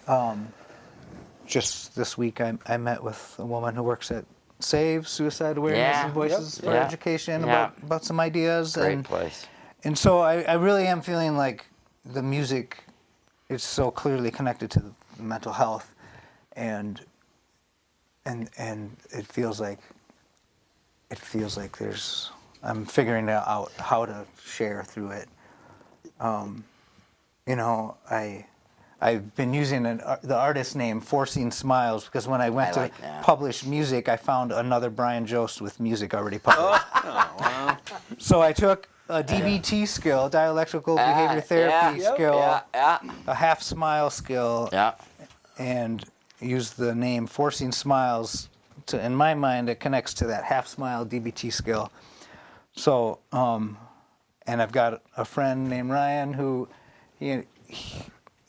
just this week, I met with a woman who works at SAVE, Suicide Awareness and Voices for Education, about some ideas. Great place. And so I really am feeling like the music is so clearly connected to the mental health, and it feels like I'm figuring out how to share through it. I've been using the artist name Forcing Smiles because when I went to publish music, I found another Brian Jost with music already published. So I took a DBT skill, dialectical behavior therapy skill, a half smile skill, and used the name Forcing Smiles. In my mind, it connects to that half smile DBT skill. So, and I've got a friend named Ryan who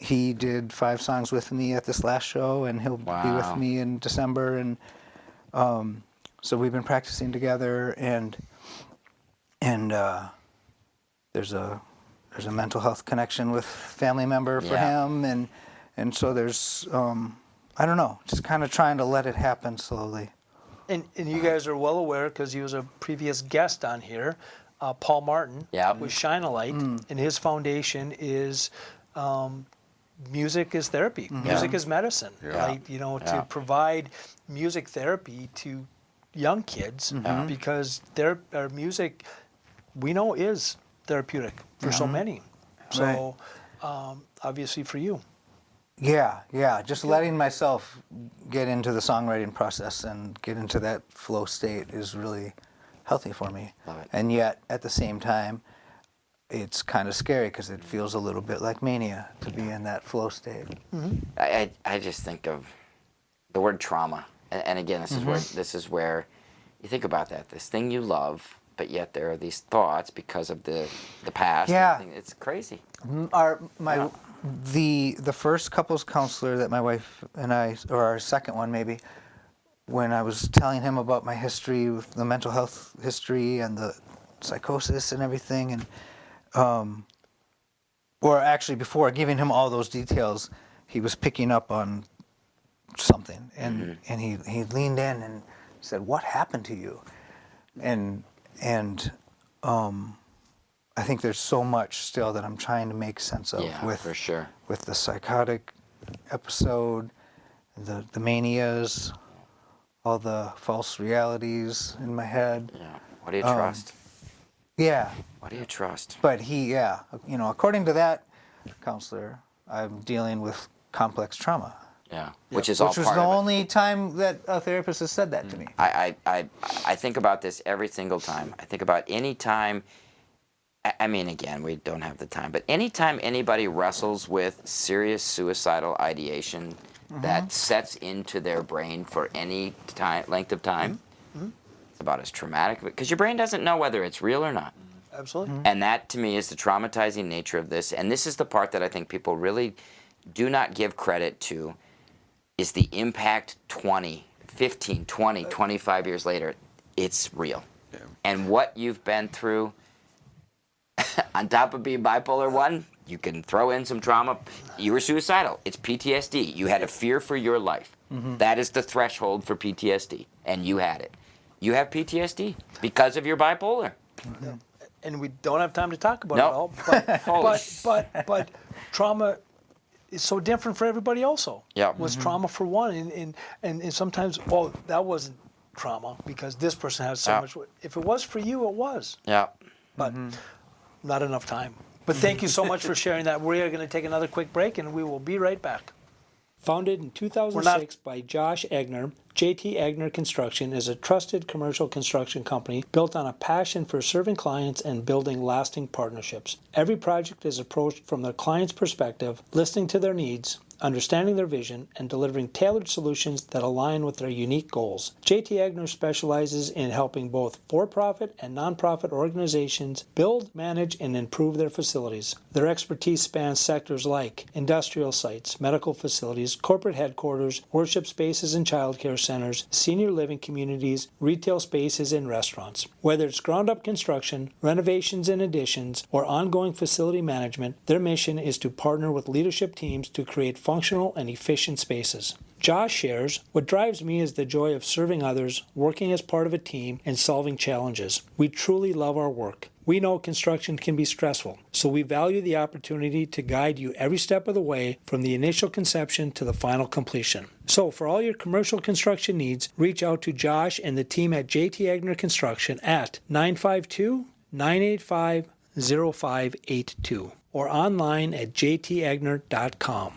he did 5 songs with me at this last show, and he'll be with me in December. And so we've been practicing together, and there's a mental health connection with family member for him, and so there's I don't know, just kind of trying to let it happen slowly. And you guys are well aware, because he was a previous guest on here, Paul Martin with Shine a Light, and his foundation is music is therapy. Music is medicine, right? To provide music therapy to young kids, because our music, we know, is therapeutic for so many. So obviously for you. Yeah. Just letting myself get into the songwriting process and get into that flow state is really healthy for me. And yet, at the same time, it's kind of scary because it feels a little bit like mania to be in that flow state. I just think of the word trauma, and again, this is where you think about that. This thing you love, but yet there are these thoughts because of the past. Yeah, it's crazy. The first couples counselor that my wife and I, or our second one maybe, when I was telling him about my history with the mental health history and the psychosis and everything, and or actually before giving him all those details, he was picking up on something, and he leaned in and said, "What happened to you?" And I think there's so much still that I'm trying to make sense of with for sure. with the psychotic episode, the manias, all the false realities in my head. Yeah. What do you trust? Yeah. What do you trust? But according to that counselor, I'm dealing with complex trauma. Yeah. Which is all Which was part the of it. only time that a therapist has said that to me. I think about this every single time. I think about any time. I mean, again, we don't have the time, but anytime anybody wrestles with serious suicidal ideation that sets into their brain for any length of time, it's about as traumatic, because your brain doesn't know whether it's real or not. Absolutely. And that, to me, is the traumatizing nature of this. And this is the part that I think people really do not give credit to, is the impact 20, 15, 20, 25 years later. It's real. Yeah. And what you've been through, on top of being bipolar 1, you can throw in some trauma. You were suicidal. It's PTSD. You had a fear for your life. That is the threshold for PTSD, and you had it. You have PTSD because of your bipolar. And we don't have time to talk about Nope. it all. But trauma is so different for everybody also. Yeah. Was trauma for one, and sometimes, that wasn't trauma because this person has so much. If it was for you, it was. Yeah. But not enough time. But thank you so much for sharing that. We are going to take another quick break, and we will be right back. Founded in 2006 by Josh Egner, JT Egner Construction is a trusted commercial construction company built on a passion for serving clients and building lasting partnerships. Every project is approached from the client's perspective, listening to their needs, understanding their vision, and delivering tailored solutions that align with their unique goals. JT Egner specializes in helping both for-profit and nonprofit organizations build, manage, and improve their facilities. Their expertise spans sectors like industrial sites, medical facilities, corporate headquarters, worship spaces and childcare centers, senior living communities, retail spaces, and restaurants. Whether it's ground-up construction, renovations and additions, or ongoing facility management, their mission is to partner with leadership teams to create functional and efficient spaces. Josh shares, "What drives me is the joy of serving others, working as part of a team, and solving challenges. We truly love our work. We know construction can be stressful, so we value the opportunity to guide you every step of the way from the initial conception to the final completion." So for all your commercial construction needs, reach out to Josh and the team at JT Egner Construction at 952-985-0582 or online at jtegner.com.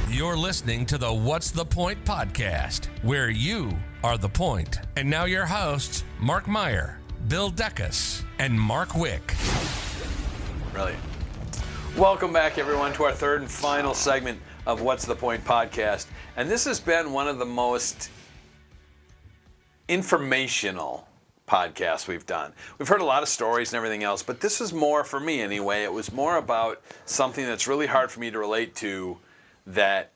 You're listening to the What's the Point podcast, where you are the point. And now your hosts, Mark Meyer, Bill Deckus, and Mark Wick. Brilliant. Welcome back, everyone, to our third and final segment of What's the Point podcast. And this has been one of the most informational podcasts we've done. We've heard a lot of stories and everything else, but this is more, for me anyway, it was more about something that's really hard for me to relate to, that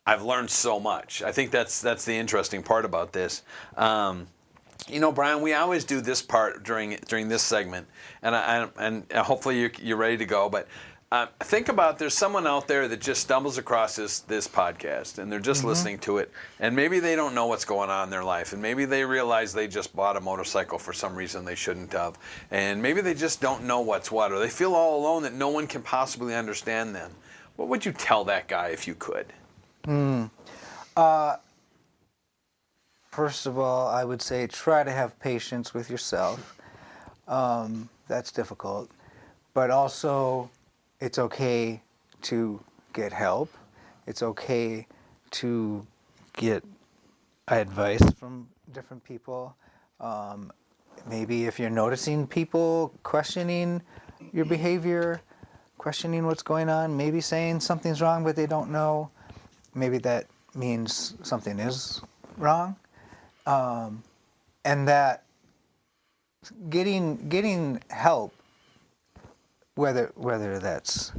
I've learned so much. I think that's the interesting part about this. Brian, we always do this part during this segment, and hopefully you're ready to go. But think about, there's someone out there that just stumbles across this podcast, and they're just listening to it, and maybe they don't know what's going on in their life, and maybe they realize they just bought a motorcycle for some reason they shouldn't have, and maybe they just don't know what's what, or they feel all alone that no one can possibly understand them. What would you tell that guy if you could? First of all, I would say try to have patience with yourself. That's difficult. But also, it's okay to get help. It's okay to get advice from different people. Maybe if you're noticing people questioning your behavior, questioning what's going on, maybe saying something's wrong but they don't know, maybe that means something is wrong. And that getting help, whether that's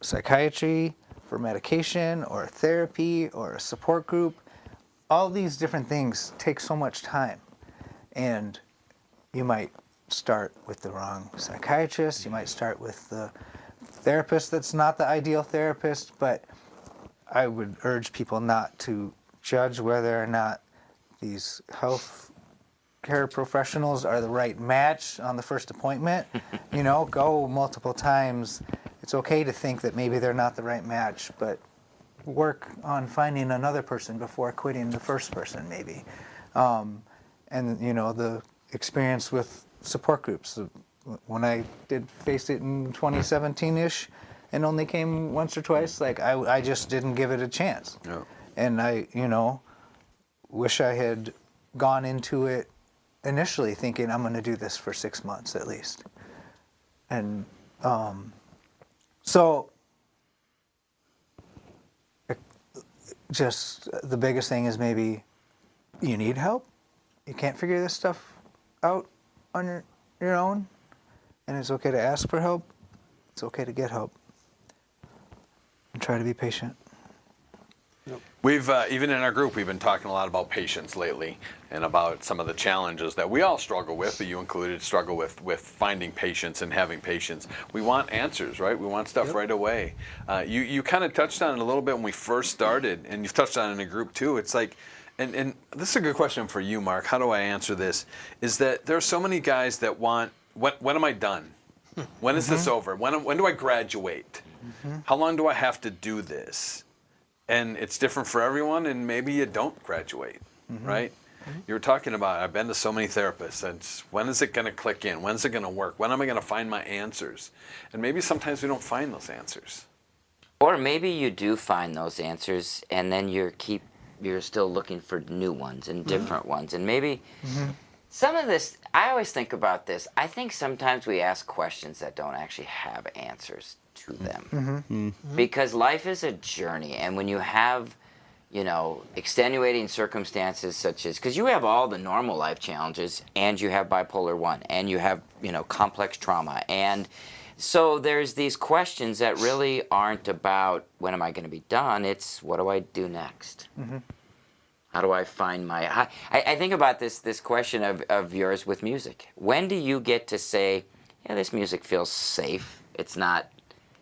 psychiatry, for medication, or therapy, or a support group, all these different things take so much time. And you might start with the wrong psychiatrist, you might start with the therapist that's not the ideal therapist, but I would urge people not to judge whether or not these health care professionals are the right match on the first appointment. Go multiple times it's okay to think that maybe they're not the right match, but work on finding another person before quitting the first person, maybe. And the experience with support groups. When I did face it in 2017-ish and only came once or twice, like I just didn't give it a chance. Yeah. And I, wish I had gone into it initially thinking I'm going to do this for 6 months at least. And so just the biggest thing is maybe you need help. You can't figure this stuff out on your own. And it's okay to ask for help. It's okay to get help. And try to be patient. We've, even in our group, we've been talking a lot about patience lately and about some of the challenges that we all struggle with, but you included, struggle with finding patience and having patience. We want answers, right? We want stuff right away. You kind of touched on it a little bit when we first started, and you've touched on it in a group too. It's like, and this is a good question for you, Mark. How do I answer this? Is that there are so many guys that want, when am I done? When is this over? When do I graduate? How long do I have to do this? And it's different for everyone, and maybe you don't graduate, right? You were talking about, I've been to so many therapists, and when is it going to click in? When's it going to work? When am I going to find my answers? And maybe sometimes we don't find those answers. Or maybe you do find those answers, and then you're still looking for new ones and different ones. And maybe some of this, I always think about this. I think sometimes we ask questions that don't actually have answers to them. Because life is a journey, and when you have, extenuating circumstances such as, because you have all the normal life challenges, and you have bipolar 1, and you have, complex trauma, and so there's these questions that really aren't about when am I going to be done, it's what do I do next? How do I find my... I think about this question of yours with music. When do you get to say, yeah, this music feels safe, it's not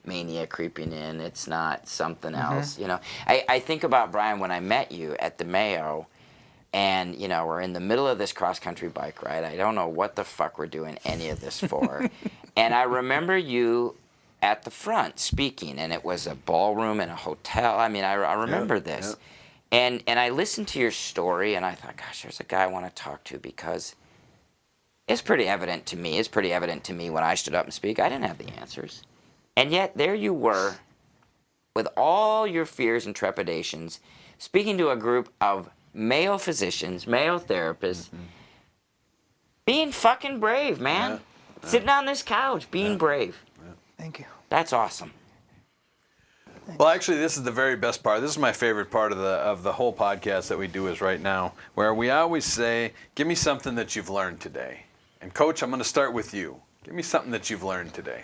mania creeping in, it's not something else, I think about, Brian, when I met you at the Mayo, and we're in the middle of this cross-country bike ride. I don't know what the fuck we're doing any of this for. And I remember you at the front speaking, and it was a ballroom in a hotel. I mean, I remember this. And I listened to your story, and I thought, gosh, there's a guy I want to talk to, because it's pretty evident to me. It's pretty evident to me when I stood up and speak. I didn't have the answers. And yet there you were, with all your fears and trepidations, speaking to a group of male physicians, male therapists, being fucking brave, man. Sitting on this couch, being brave. Thank you. That's awesome. Well, actually, this is the very best part. This is my favorite part of the whole podcast that we do is right now, where we always say, give me something that you've learned today. And Coach, I'm going to start with you. Give me something that you've learned today.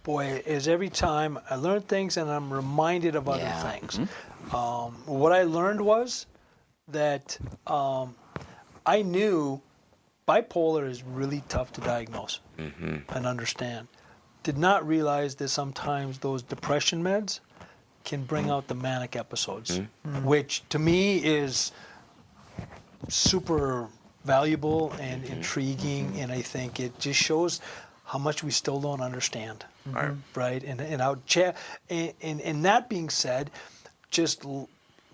Boy, is every time I learn things and I'm reminded of other things. What I learned was that I knew bipolar is really tough to diagnose and understand. Did not realize that sometimes those depression meds can bring out the manic episodes, which to me is super valuable and intriguing, and I think it just shows how much we still don't understand, right? And how and that being said, just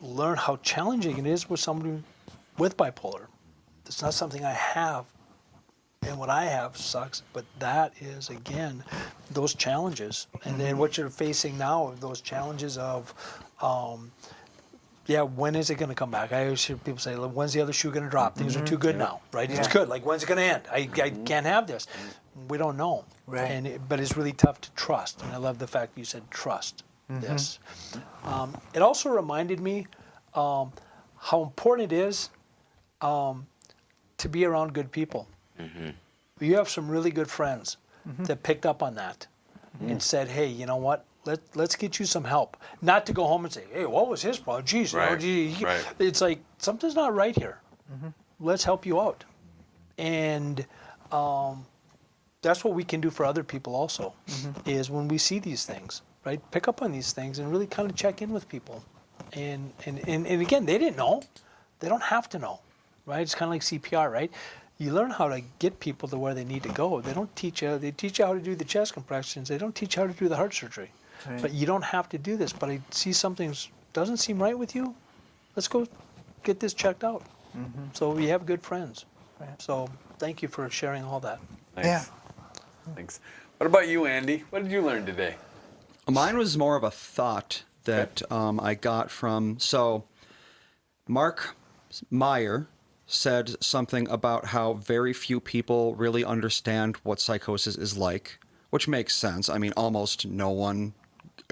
learn how challenging it is with somebody with bipolar. It's not something I have, and what I have sucks, but that is, again, those challenges. And then what you're facing now, those challenges of, when is it going to come back? I always hear people say, when's the other shoe going to drop? Things are too good now, right? It's good. Like, when's it going to end? I can't have this. We don't know. Right. But it's really tough to trust. And I love the fact you said trust this. It also reminded me how important it is to be around good people. You have some really good friends that picked up on that and said, hey, you know what? Let's get you some help. Not to go home and say, hey, what was his problem? Geez, it's like, something's not right here. Let's help you out. And that's what we can do for other people also, is when we see these things, right? Pick up on these things and really kind of check in with people. And again, they didn't know. They don't have to know, right? It's kind of like CPR, right? you learn how to get people to where they need to go. They don't teach you. They teach you how to do the chest compressions. They don't teach you how to do the heart surgery. Right. But you don't have to do this. But I see something doesn't seem right with you. Let's go get this checked out. So we have good friends. Right. So thank you for sharing all that. Nice. Yeah. Thanks. What about you, Andy? What did you learn today? Mine was more of a thought that I got from. So, Mark Meyer said something about how very few people really understand what psychosis is like, which makes sense. I mean, almost no one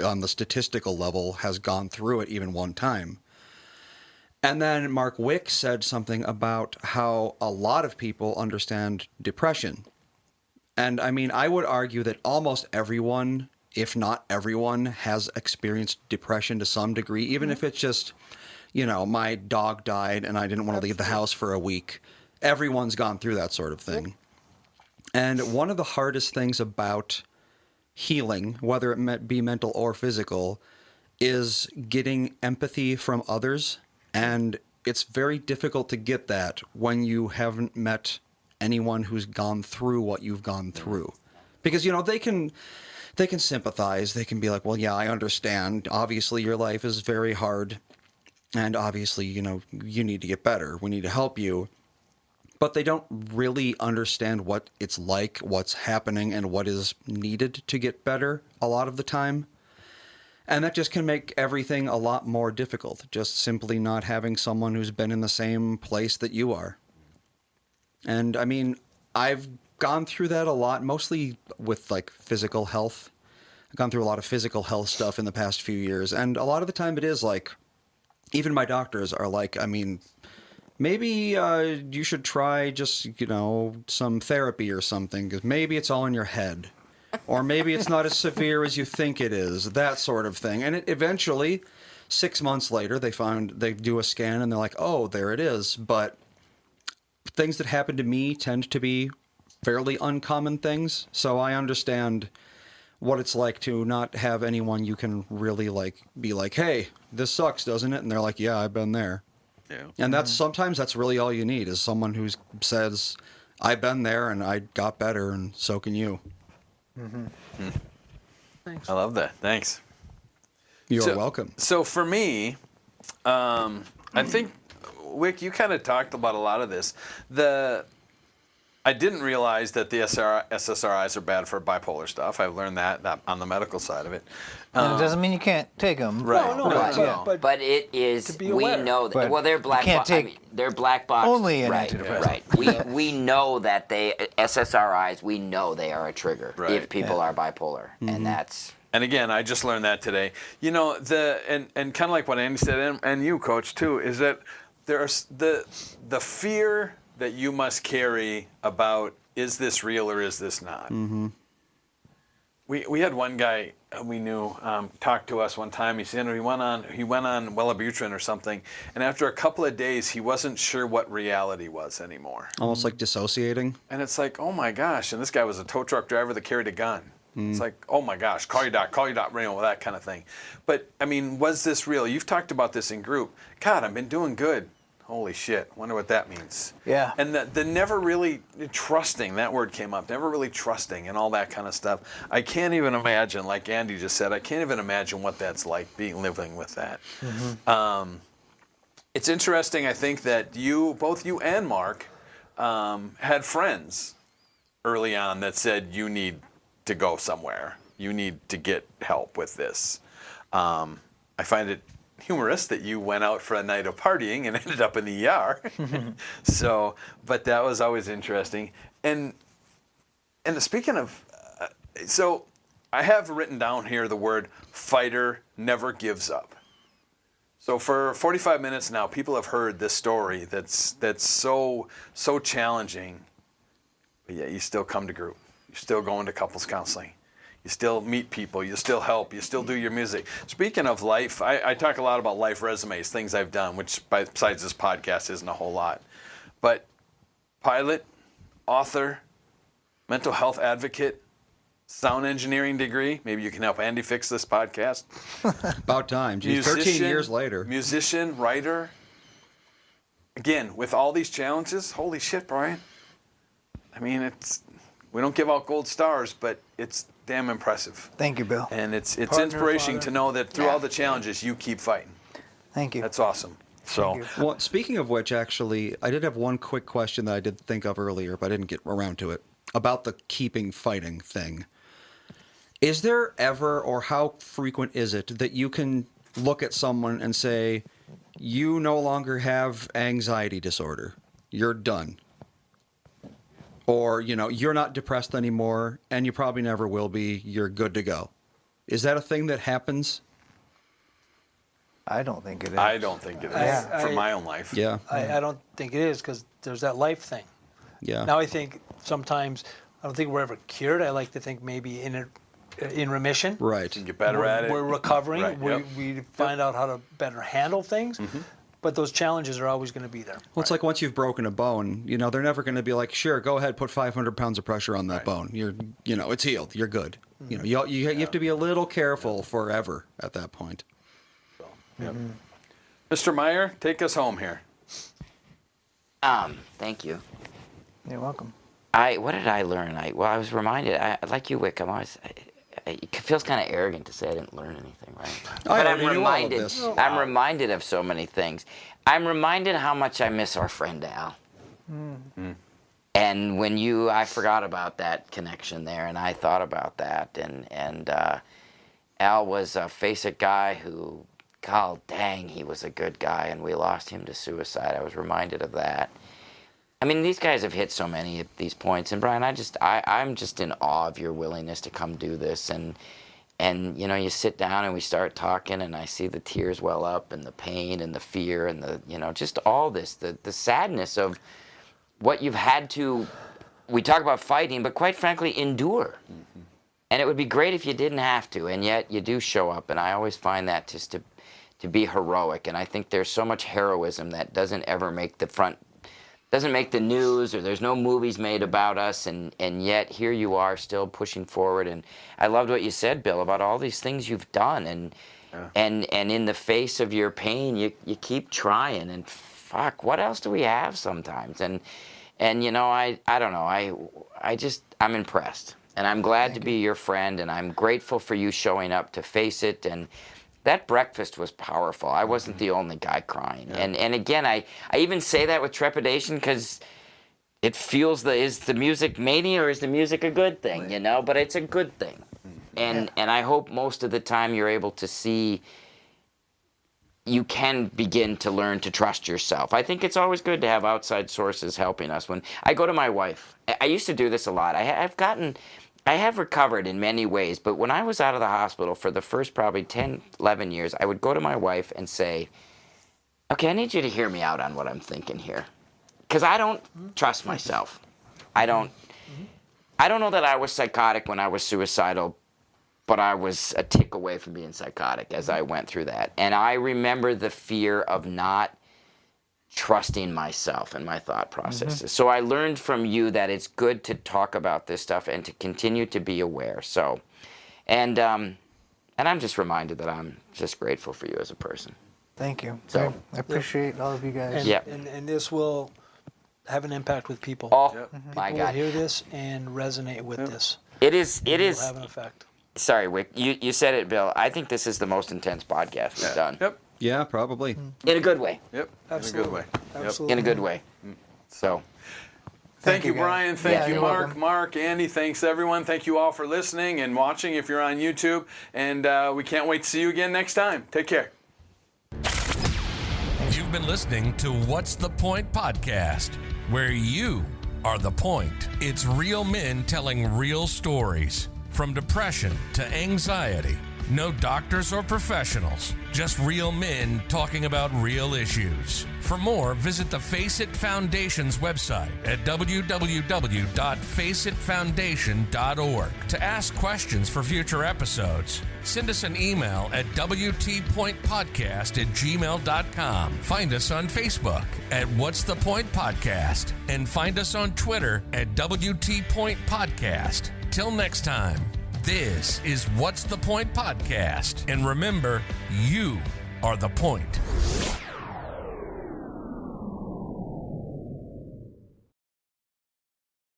on the statistical level has gone through it even one time. And then Mark Wick said something about how a lot of people understand depression. And I mean, I would argue that almost everyone, if not everyone, has experienced depression to some degree, even if it's just, you know, my dog died and I didn't want to leave the house for a week. Everyone's gone through that sort of thing. And one of the hardest things about healing, whether it be mental or physical, is getting empathy from others. And it's very difficult to get that when you haven't met anyone who's gone through what you've gone through. Because, you know, they can sympathize. They can be like, well, yeah, I understand. Obviously, your life is very hard. And obviously, you know, you need to get better. We need to help you. But they don't really understand what it's like, what's happening, and what is needed to get better a lot of the time. And that just can make everything a lot more difficult, just simply not having someone who's been in the same place that you are. And I mean, I've gone through that a lot, mostly with like physical health. I've gone through a lot of physical health stuff in the past few years. And a lot of the time it is like, even my doctors are like, I mean, maybe you should try just, you know, some therapy or something, because maybe it's all in your head. Or maybe it's not as severe as you think it is, that sort of thing. And it eventually, 6 months later, they do a scan and they're like, oh, there it is. But things that happen to me tend to be fairly uncommon things. So I understand what it's like to not have anyone you can really like be like, hey, this sucks, doesn't it? And they're like, yeah, I've been there. Yeah. And sometimes that's really all you need, is someone who says, I've been there and I got better, and so can you. Thanks. I love that. Thanks. You're welcome. So for me, I think, Wick, you kind of talked about a lot of this. I didn't realize that the SSRIs are bad for bipolar stuff. I've learned that on the medical side of it. And it doesn't mean you can't take them. Right. No, But it is. To be We aware. know that. But Well, they're black. you can't take they're black box. only an right, antidepressant. Right. We know that SSRIs. We know they are a trigger Right. if people are bipolar, and that's. And again, I just learned that today. You know, and kind of like what Andy said, and you, Coach, too, is that there's the fear that you must carry about, is this real or is this not? Mm-hmm. We had one guy we knew talk to us one time. He said he went on Wellibutrin or something, and after a couple of days, he wasn't sure what reality was anymore. Almost like dissociating. And it's like, oh my gosh! And this guy was a tow truck driver that carried a gun. It's like, oh my gosh, call your doc, you know, that kind of thing. But I mean, was this real? You've talked about this in group. God, I've been doing good. Holy shit, wonder what that means. Yeah. And the never really trusting, that word came up, never really trusting and all that kind of stuff. I can't even imagine, like Andy just said, I can't even imagine what that's like, living with that. Mm-hmm. It's interesting, I think, that both you and Mark, had friends early on that said, you need to go somewhere. You need to get help with this. I find it humorous that you went out for a night of partying and ended up in the ER. So, but that was always interesting. And speaking of, so I have written down here the word fighter never gives up. So for 45 minutes now, people have heard this story that's so challenging, but yet you still come to group. You're still going to couples counseling. You still meet people, you still help, you still do your music. Speaking of life, I talk a lot about life resumes, things I've done, which besides this podcast isn't a whole lot. But pilot, author, mental health advocate, sound engineering degree. Maybe you can help Andy fix this podcast. About time. Geez, 13 years later. Musician, writer. Again, with all these challenges, holy shit, Brian. I mean, we don't give out gold stars, but it's damn impressive. Thank you, Bill. And it's Partner, inspiration father. to know that through all the challenges, you keep fighting. Thank you. That's awesome. So, Thank you. Well, speaking of which, actually, I did have one quick question that I did think of earlier, but I didn't get around to it, about the keeping fighting thing. Is there ever, or how frequent is it, that you can look at someone and say, you no longer have anxiety disorder, you're done? Or, you're not depressed anymore, and you probably never will be, you're good to go. Is that a thing that happens? I don't think it is. I don't think it is for my own life. Yeah. I don't think it is, because there's that life thing. Yeah. Now I think sometimes, I don't think we're ever cured. I like to think maybe in remission. Right. You get better at it. We're recovering. Right, yep. We find out how to better handle things. But those challenges are always going to be there. Well, it's like once you've broken a bone, they're never going to be like, sure, go ahead, put 500 pounds of pressure on that bone. It's healed. You're good. You have to be a little careful forever at that point. Yep. Mr. Meyer, take us home here. Thank you. You're welcome. What did I learn? I was reminded. Like you, Wick. It feels kind of arrogant to say I didn't learn anything, right? But I'm reminded. I'm reminded of so many things. I'm reminded how much I miss our friend Al. And when I forgot about that connection there, and I thought about that, and Al was a face-it guy who, God dang, he was a good guy, and we lost him to suicide. I was reminded of that. I mean, these guys have hit so many at these points, and Brian, I'm just in awe of your willingness to come do this, and you sit down and we start talking, and I see the tears well up, and the pain, and the fear, and the just all this, the sadness of what you've had to. We talk about fighting, but quite frankly, endure. And it would be great if you didn't have to, and yet you do show up, and I always find that just to be heroic, and I think there's so much heroism that doesn't ever make doesn't make the news, or there's no movies made about us, and yet here you are still pushing forward. And I loved what you said, Bill, about all these things you've done, and in the face of your pain, you keep trying, and fuck, what else do we have sometimes? And I don't know, I'm impressed, and I'm glad to be your friend, and I'm grateful for you showing up to face it. And that breakfast was powerful. I wasn't the only guy crying. Yeah. And again, I even say that with trepidation, because it feels is the music mania, or is the music a good thing, But it's a good thing. And I hope most of the time you're able to see you can begin to learn to trust yourself. I think it's always good to have outside sources helping us. When I go to my wife, I used to do this a lot. I have recovered in many ways, but when I was out of the hospital for the first probably 10, 11 years, I would go to my wife and say, okay, I need you to hear me out on what I'm thinking here. Because I don't trust myself. I don't know that I was psychotic when I was suicidal, but I was a tick away from being psychotic as I went through that. And I remember the fear of not trusting myself and my thought processes. So I learned from you that it's good to talk about this stuff and to continue to be aware. So, and I'm just reminded that I'm just grateful for you as a person. Thank you. So I appreciate all of you guys. And this will have an impact with people. Oh, my People will God. hear this and resonate with this. It is. It will have an effect. Sorry, Wick. You said it, Bill. I think this is the most intense podcast we've done. Yep. Yeah, probably. In a good way. Yep. Absolutely. In a good way. Absolutely. In a good way. So. Thank you, guys. Brian. Thank you, you're Mark. welcome. Mark, Andy, thanks, everyone. Thank you all for listening and watching if you're on YouTube. And we can't wait to see you again next time. Take care. You've been listening to What's the Point podcast, where you are the point. It's real men telling real stories, from depression to anxiety. No doctors or professionals, just real men talking about real issues. For more, visit the Face It Foundation's website at www.faceitfoundation.org to ask questions for future episodes. Send us an email at wtpointpodcast@gmail.com. Find us on Facebook at What's the Point Podcast, and find us on Twitter at WTPointPodcast. Till next time. This is What's the Point podcast. And remember, you are the point.